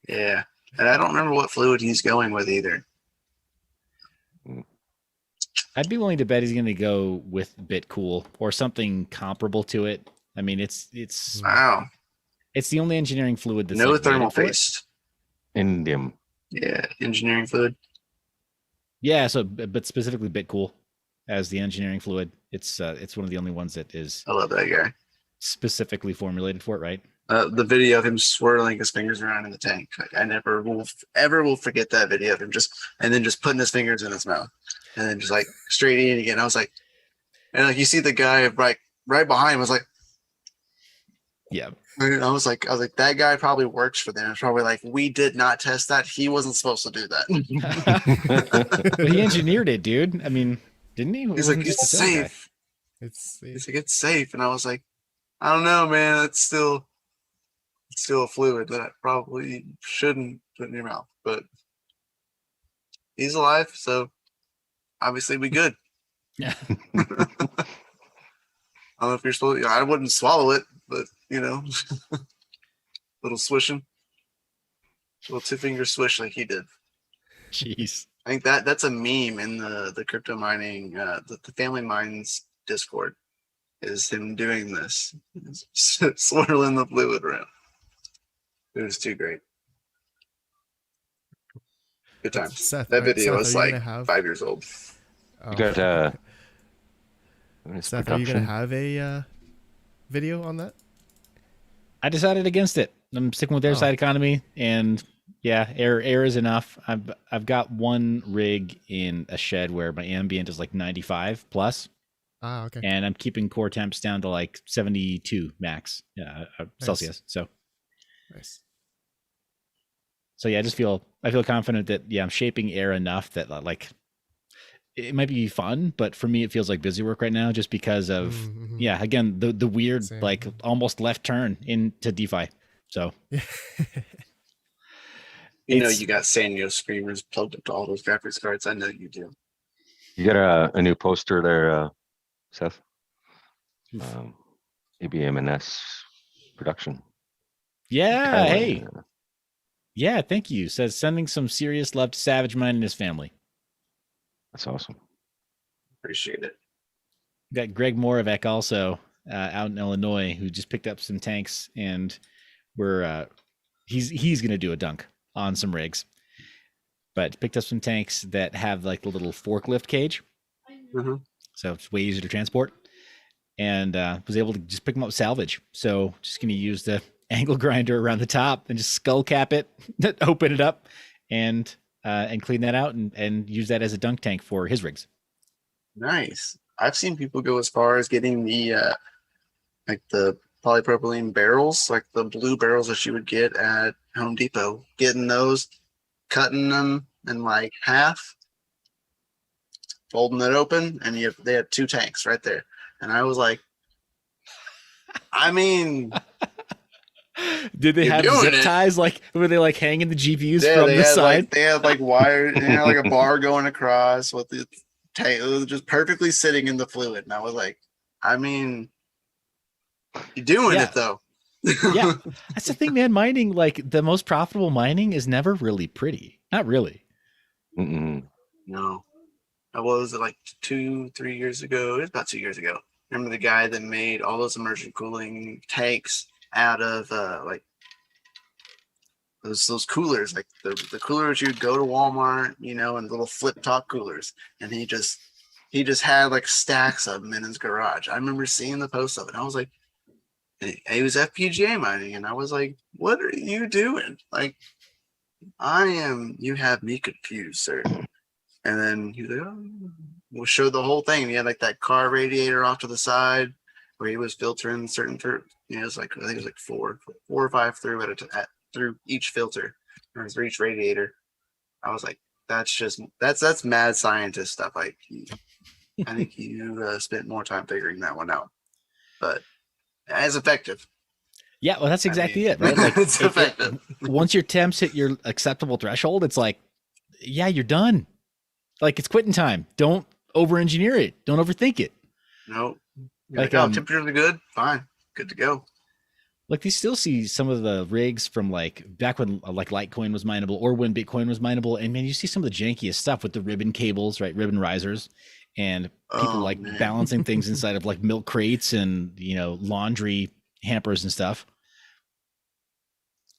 yeah. And I don't remember what fluid he's going with either. I'd be willing to bet he's going to go with BitCool or something comparable to it. I mean, it's Wow. the only engineering fluid that's No like thermal rated for it. paste. Indium. Yeah, engineering fluid. Yeah, so but specifically BitCool as the engineering fluid. It's one of the only ones that is I love that guy. specifically formulated for it, right? The video of him swirling his fingers around in the tank. Like, I never will ever will forget that video of him just putting his fingers in his mouth and then just like straight eating again. I was like, and like you see the guy right behind him was like, Yeah. I was like, that guy probably works for them. It's probably like, we did not test that. He wasn't supposed to do that. But he engineered it, dude. I mean, didn't he? It He's like, wasn't just it's a sales guy. safe. It's He's like, it's safe. And I was like, I don't know, man. It's still a fluid that I probably shouldn't put in your mouth. But he's alive, so obviously we good. Yeah. I don't know if you're supposed. I wouldn't swallow it, but little swishing, little 2-finger swish like he did. Jeez. I think that's a meme in the crypto mining, the family mines Discord, is him doing this, swirling the fluid around. It was too great. Good times. Seth, That video Seth, was are you like gonna have- 5 years old. You got Seth, are you gonna have a video on that? I decided against it. I'm sticking with airside economy, and yeah, air is enough. I've got one rig in a shed where my ambient is like 95 plus, Okay. and I'm keeping core temps down to like 72 max Celsius. So Nice. yeah, I feel confident that I'm shaping air enough that like it might be fun, but for me it feels like busy work right now just because of Mhm. again the weird Same. like almost left turn into DeFi. So You know, It's- you got Sanyo screamers plugged up to all those graphics cards. I know you do. You got a new poster there, Seth. ABM&S production. yeah, Kinda hey, yeah, thank you. Says sending some serious love to Savagemine and his family. That's awesome. Appreciate it. Got Greg Moravec also out in Illinois who just picked up some tanks, and he's gonna do a dunk on some rigs, but picked up some tanks that have like the little forklift cage, Mhm. so it's way easier to transport, and was able to just pick them up salvage. So just gonna use the angle grinder around the top and just skull cap it, open it up, and clean that out and use that as a dunk tank for his rigs. Nice. I've seen people go as far as getting the like the polypropylene barrels, like the blue barrels that you would get at Home Depot, getting those, cutting them in like half, folding it open, and they had 2 tanks right there. And I was like, I mean, Did they You're have doing zip it. ties? Like were they like hanging the GPUs yeah, from they the had side? like wire, they had like a bar going across with the tank. It was just perfectly sitting in the fluid. And I was like, I mean, you're doing Yeah. it though. Yeah, that's the thing, man. Mining, like the most profitable mining, is never really pretty. Not really. Mm-mm. No. What was it, like 2-3 years ago? It was about 2 years ago. Remember the guy that made all those immersion cooling tanks out of like those coolers, like the coolers you'd go to Walmart, and little flip top coolers, and he just had like stacks of them in his garage. I remember seeing the post of it. And I was like, he was FPGA mining, and I was like, what are you doing? Like, you have me confused, sir. And then he was like, oh, we'll show the whole thing. He had like that car radiator off to the side where he was filtering certain through. It was like, I think it was like four or 5 through through each filter or through each radiator. I was like, that's mad scientist stuff. Like, I think you spent more time figuring that one out, but as effective. Yeah, well, that's exactly it, right? Like it's effective. once your temps hit your acceptable threshold, it's like, yeah, you're done. Like it's quitting time. Don't over-engineer it. Don't overthink it. Nope. Like, Temperatures are good. Fine. Good to go. Like, you still see some of the rigs from like back when like Litecoin was mineable or when Bitcoin was mineable, and man, you see some of the jankiest stuff with the ribbon cables, right? Ribbon risers, and people Oh like man. balancing things inside of like milk crates and laundry hampers and stuff.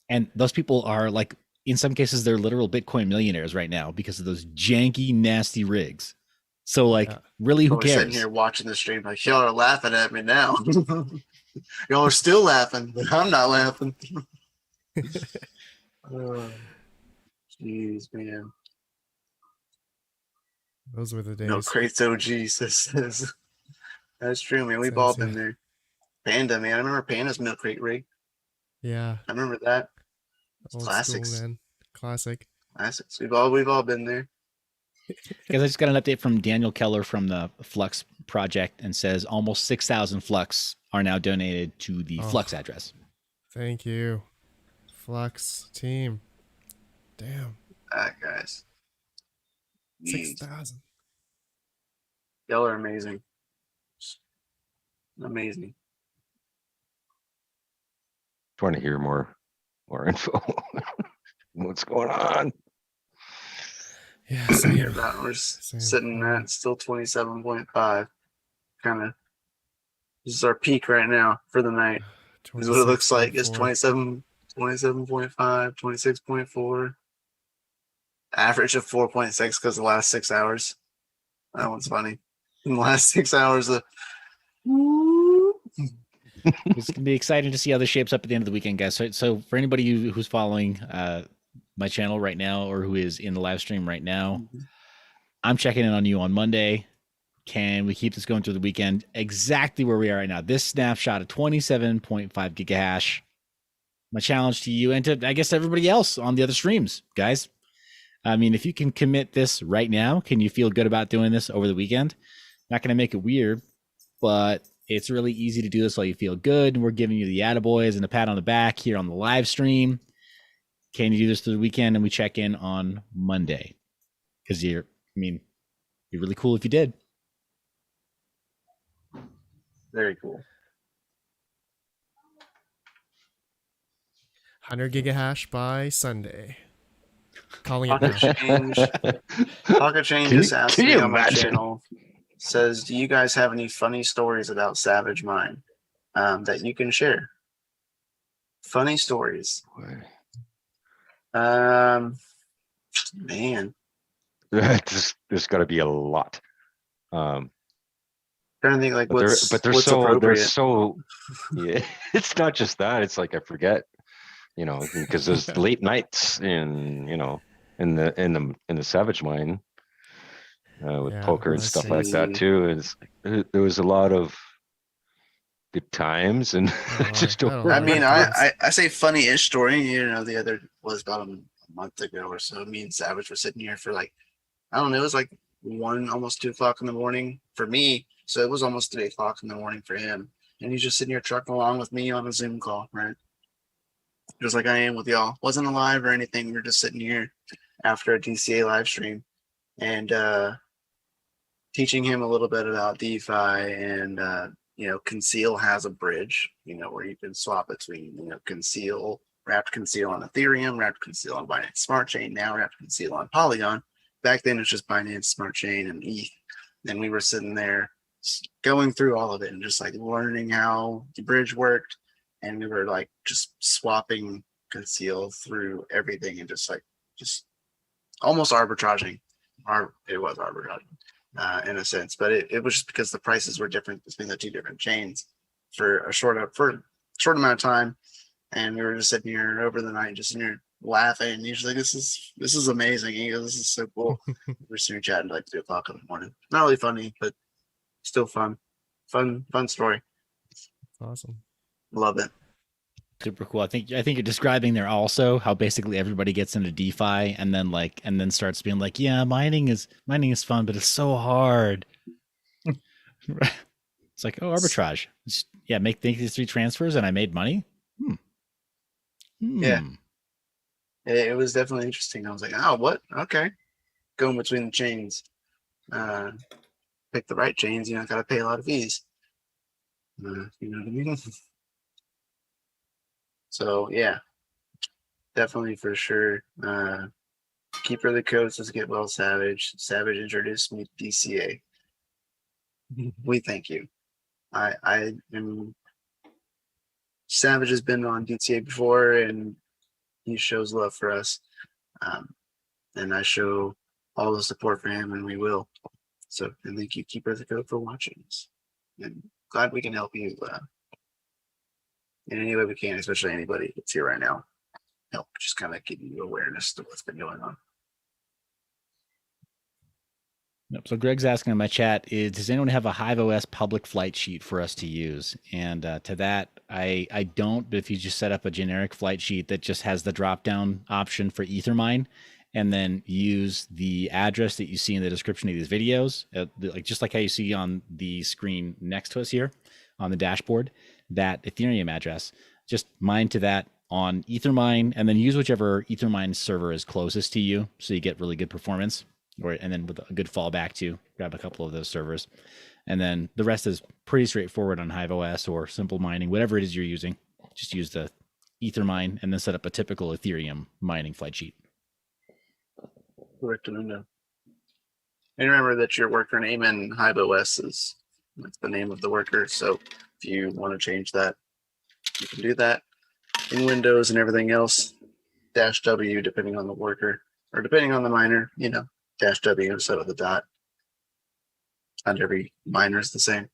And those people are like, in some cases, they're literal Bitcoin millionaires right now because of those janky, nasty rigs. So like, Yeah. really, who We're sitting cares? here watching the stream like y'all are laughing at me now. Y'all are still laughing, but I'm not laughing. Oh, jeez, man. Those were the No, days. crates OG says that's true, man. We've Says, all yeah. been there. Panda, man. I remember Panda's milk crate rig. Yeah. I remember that. Old Classics. school, man. Classic. Classics. We've all been there. Because I just got an update from Daniel Keller from the Flux project and says almost 6,000 Flux are now donated to the Oh. Flux address. Thank you. Flux team. Damn. Guys. Jeez. 6,000. Y'all are amazing. Amazing. Trying to hear more info. What's going on? Yeah, Yeah, same. that we're Same. sitting at still 27.5. Kind of. This is our peak right now for the night. This is what it looks like. It's 26.4. 27.5, 26.4. Average of 4.6 because the last 6 hours. That one's funny. In the last 6 hours of It's gonna be exciting to see how this shapes up at the end of the weekend, guys. So for anybody who's following my channel right now or who is in the live stream right now, I'm checking in on you on Monday. Can we keep this going through the weekend? Exactly where we are right now. This snapshot of 27.5 gigahash. My challenge to you and to, I guess, everybody else on the other streams, guys. I mean, if you can commit this right now, can you feel good about doing this over the weekend? Not going to make it weird, but it's really easy to do this while you feel good. And we're giving you the attaboys and a pat on the back here on the live stream. Can you do this through the weekend? And we check in on Monday. Because it'd be really cool if you did. Very cool. 100 gigahash by Sunday. Calling it Pocket now. Change. Pocket Change Can just you- asked can me you on my imagine? channel. Says, do you guys have any funny stories about Savagemine that you can share? Funny stories. Man, There's got to be a lot. trying to think like But they're what's appropriate. so yeah. It's not just that. It's like I forget, because there's late nights in the Savage Mine with Yeah, poker and that's stuff true. like that too. It's there was a lot of good times and just I don't I know. mean, Yeah. I say funny-ish story. The other was about a month ago or so. Me and Savage were sitting here for like, I don't know, it was like 1, almost 2 o'clock in the morning for me. So it was almost 3 o'clock in the morning for him. And he's just sitting here trucking along with me on a Zoom call, right? Just like I am with y'all. Wasn't alive or anything. We are just sitting here after a DCA live stream and teaching him a little bit about DeFi and Conceal has a bridge, where you can swap between, Conceal, wrapped Conceal on Ethereum, wrapped Conceal on Binance Smart Chain, now wrapped Conceal on Polygon. Back then it's just Binance Smart Chain and ETH. Then we were sitting there going through all of it and just like learning how the bridge worked. And we were like just swapping Conceal through everything and just almost arbitraging. It was arbitraging in a sense, but it was just because the prices were different between the two different chains for a short amount of time. And we were just sitting here over the night, just sitting here laughing. And he's like, this is amazing. He goes, this is so cool. We're sitting here chatting like 2 o'clock in the morning. Not really funny, but still fun story. Awesome. Love it. Super cool. I think you're describing there also how basically everybody gets into DeFi and then starts being like, yeah, mining is fun, but it's so hard. It's like, oh, arbitrage. Make these 3 transfers and I made money. Yeah. It was definitely interesting. I was like, oh, what? Okay. Going between the chains. Pick the right chains, got to pay a lot of fees. You know what I mean? So yeah, definitely for sure. Keeper of the coast is Get Well Savage. Savage introduced me to DCA. We thank you. I am Savage has been on DTA before, and he shows love for us. And I show all the support for him, and we will. So, and thank you, Keeper of the Code, for watching us. And glad we can help you in any way we can, especially anybody that's here right now. Help just kind of give you awareness to what's been going on. Yep. So Greg's asking in my chat, does anyone have a Hive OS public flight sheet for us to use? And to that, I don't, but if you just set up a generic flight sheet that just has the drop-down option for Ethermine, and then use the address that you see in the description of these videos, just like how you see on the screen next to us here on the dashboard, that Ethereum address, just mine to that on Ethermine, and then use whichever Ethermine server is closest to you so you get really good performance. And then with a good fallback to grab a couple of those servers. And then the rest is pretty straightforward on Hive OS or simple mining, whatever it is you're using. Just use the Ethermine and then set up a typical Ethereum mining flight sheet. Correct. And remember that your worker name in Hive OS that's the name of the worker. So if you want to change that, you can do that. In Windows and everything else, -W depending on the worker or depending on the miner, -W instead of the dot. Not every miner is the same.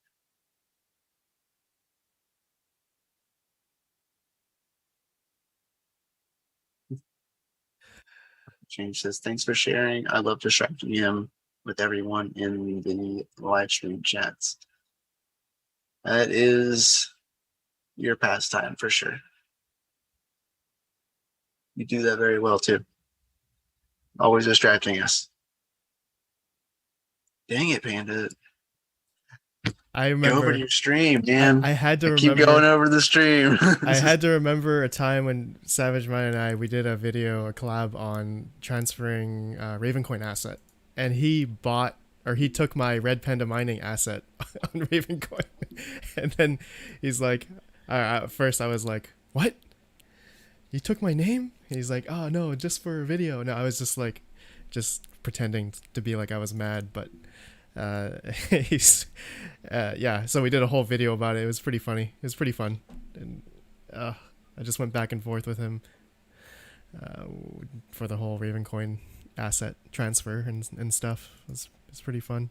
Change this. Thanks for sharing. I love distracting him with everyone in the live stream chats. That is your pastime for sure. You do that very well too. Always distracting us. Dang it, Panda. I Go remember over to your stream, man. I had to Keep remember. going over the stream. I had to remember a time when Savagemine and we did a collab on transferring Ravencoin asset, and he took my Red Panda mining asset on Ravencoin, and then he's like, at first I was like, what? You took my name? And he's like, oh no, just for a video. No, I was just pretending to be like I was mad, but so we did a whole video about it. It was pretty funny. It was pretty fun, and I just went back and forth with him for the whole Ravencoin asset transfer and stuff. It's pretty fun.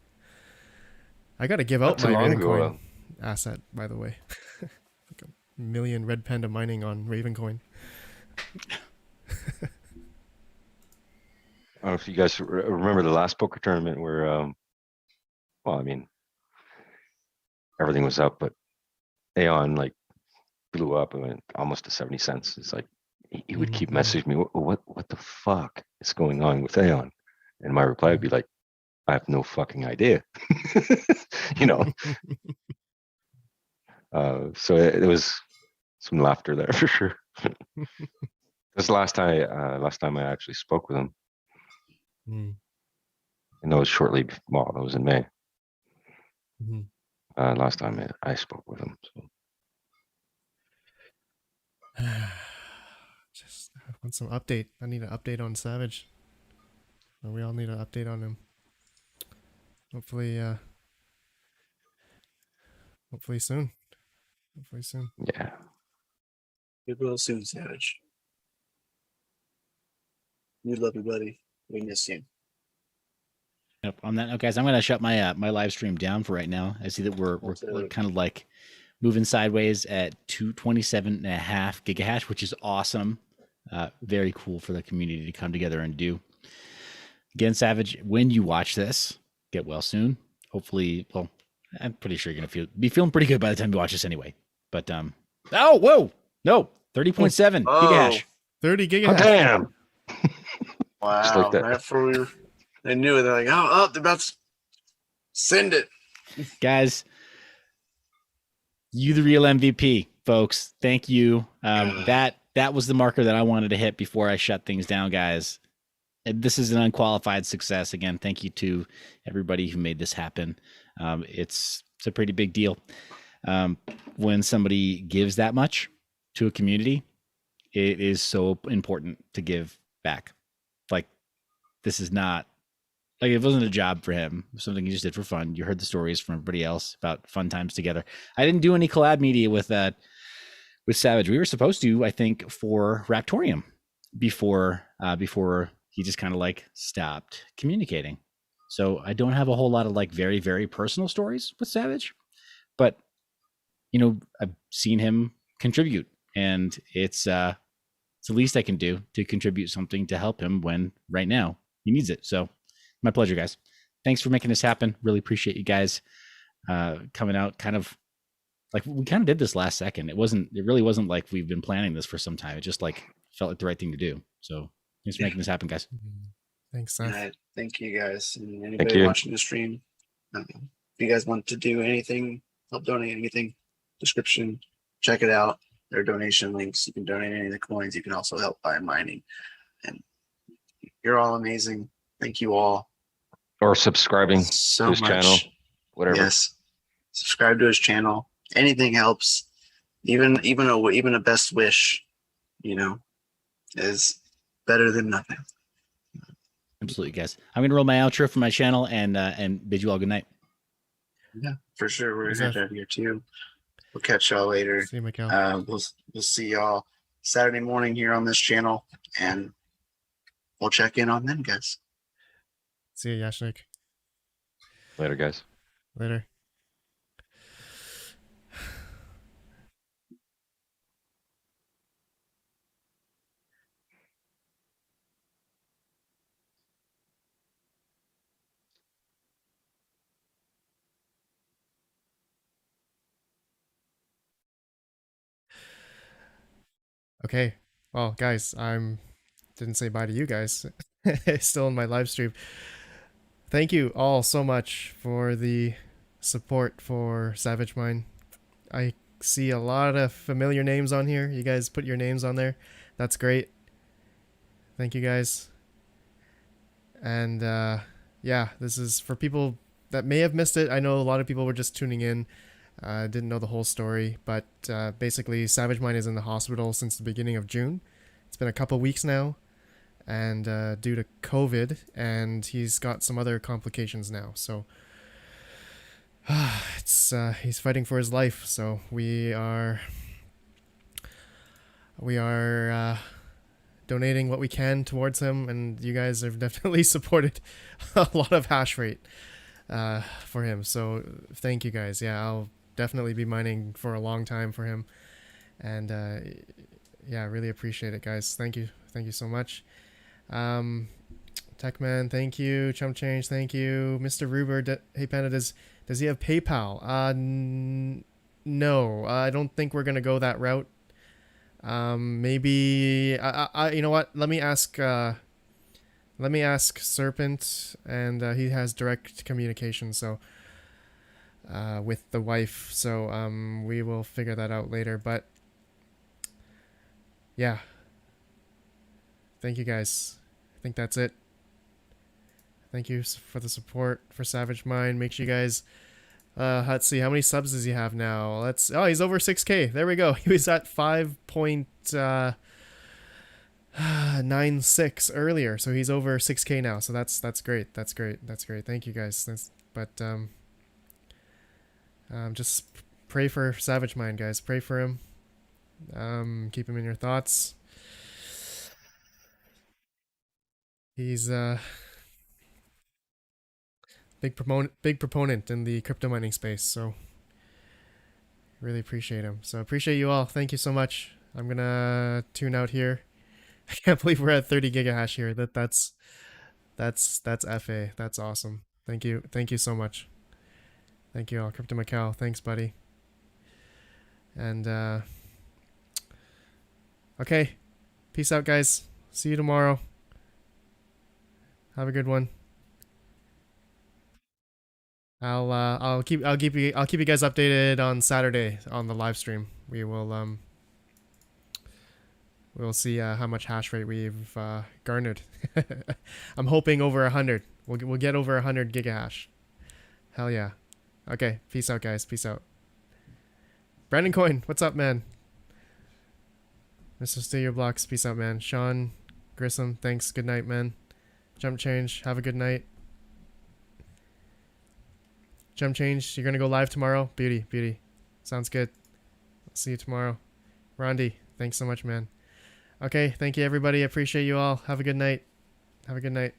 I gotta give out my Ravencoin asset, by the way. Like 1 million Red Panda mining on Ravencoin. I don't know if you guys remember the last poker tournament where, everything was up, but Aeon blew up and went almost to 70 cents. It's like he would keep messaging me, what the fuck is going on with Aeon? And my reply would be like, I have no fucking idea. So it was some laughter there for sure. This last time I actually spoke with him. And that was shortly before, that was in May. Last time I spoke with him. So. Just I want some update. I need an update on Savage. We all need an update on him. Hopefully soon. Hopefully soon. Yeah. It will soon, Savage. We love you, buddy. We miss you. Yep. On that note, guys, I'm going to shut my my live stream down for right now. I see that we're kind of moving sideways at 227.5 gigahash, which is awesome. Very cool for the community to come together and do. Again, Savage, when you watch this, get well soon. Hopefully, well, I'm pretty sure you're going to be feeling pretty good by the time you watch this anyway. But, oh, whoa, no, 30.7 gigahash. 30 gigahash. Oh, damn. Wow. Like that. Right before they knew it. They're like, oh, they're about to send it. Guys, you the real MVP, folks. Thank you. That was the marker that I wanted to hit before I shut things down, guys. And this is an unqualified success. Again, thank you to everybody who made this happen. It's a pretty big deal when somebody gives that much to a community. it is so important to give back. Like, this is not like, it wasn't a job for him. It was something he just did for fun. You heard the stories from everybody else about fun times together. I didn't do any collab media with Savage. We were supposed to, I think, for Raptorium before he just kind of like stopped communicating. So I don't have a whole lot of like very, very personal stories with Savage, but you know, I've seen him contribute, and it's the least I can do to contribute something to help him when right now he needs it. So my pleasure, guys. Thanks for making this happen. Really appreciate you guys coming out. Kind of like, we kind of did this last second. It really wasn't like we've been planning this for some time. It just like felt like the right thing to do. So thanks for making this happen, guys. Thanks, Seth. Thank you guys. And Thank anybody you. watching the stream, if you guys want to do anything, help donate anything, description, check it out. There are donation links. You can donate any of the coins. You can also help by mining. And you're all amazing. Thank you all Or subscribing so to his much. channel, whatever. Yes. Subscribe to his channel. Anything helps. Even a best wish, you know, is better than nothing. Absolutely, guys. I'm gonna roll my outro for my channel and bid you all good night. Yeah, for sure. We're Thanks, gonna Jeff. have here too. We'll catch y'all later. See you, Mikhail. We'll see y'all Saturday morning here on this channel, and we'll check in on them, guys. See you, Yashnik. Later, guys. Later. Okay. Well, guys, didn't say bye to you guys. Still in my live stream. Thank you all so much for the support for Savagemine. I see a lot of familiar names on here. You guys put your names on there. That's great. Thank you guys. And yeah, this is for people that may have missed it. I know a lot of people were just tuning in. Didn't know the whole story, but basically Savagemine is in the hospital since the beginning of June. It's been a couple weeks now, and due to COVID, and he's got some other complications now. So it's he's fighting for his life. So we are donating what we can towards him, and you guys have definitely supported a lot of hash rate for him. So thank you guys. Yeah, I'll definitely be mining for a long time for him, and yeah, really appreciate it, guys. Thank you so much. Techman, thank you. Chump Change, thank you. Mr. Ruber, hey Panda, does he have PayPal? No, I don't think we're gonna go that route. Maybe you know what? Let me ask Serpent, and he has direct communication, so with the wife. So we will figure that out later. But yeah, thank you guys. I think that's it. Thank you for the support for Savagemine. Make sure you guys. Let's see, how many subs does he have now? Oh, he's over 6K. There we go. He was at 5.96 earlier, so he's over 6K now. So that's great. That's great. Thank you guys. Just pray for Savagemine, guys. Pray for him. Keep him in your thoughts. He's big proponent in the crypto mining space, so really appreciate him. So appreciate you all. Thank you so much. I'm gonna tune out here. I can't believe we're at 30 gigahash here. That's FA. That's awesome. Thank you so much. Thank you all. Crypto Macau, thanks buddy. And okay, peace out guys. See you tomorrow. Have a good one. I'll keep you guys updated on Saturday on the live stream. We'll see how much hash rate we've garnered. I'm hoping over 100. We'll get over 100 gigahash. Hell yeah. Okay, peace out guys. Peace out. Brandon Coin, what's up man? Mr. Steal Your Blocks, peace out, man. Sean Grissom, thanks. Good night, man. Jump Change, have a good night. Jump Change, you're gonna go live tomorrow? Beauty, beauty. Sounds good. I'll see you tomorrow. Rondi, thanks so much, man. Okay, thank you, everybody. I appreciate you all. Have a good night. Have a good night.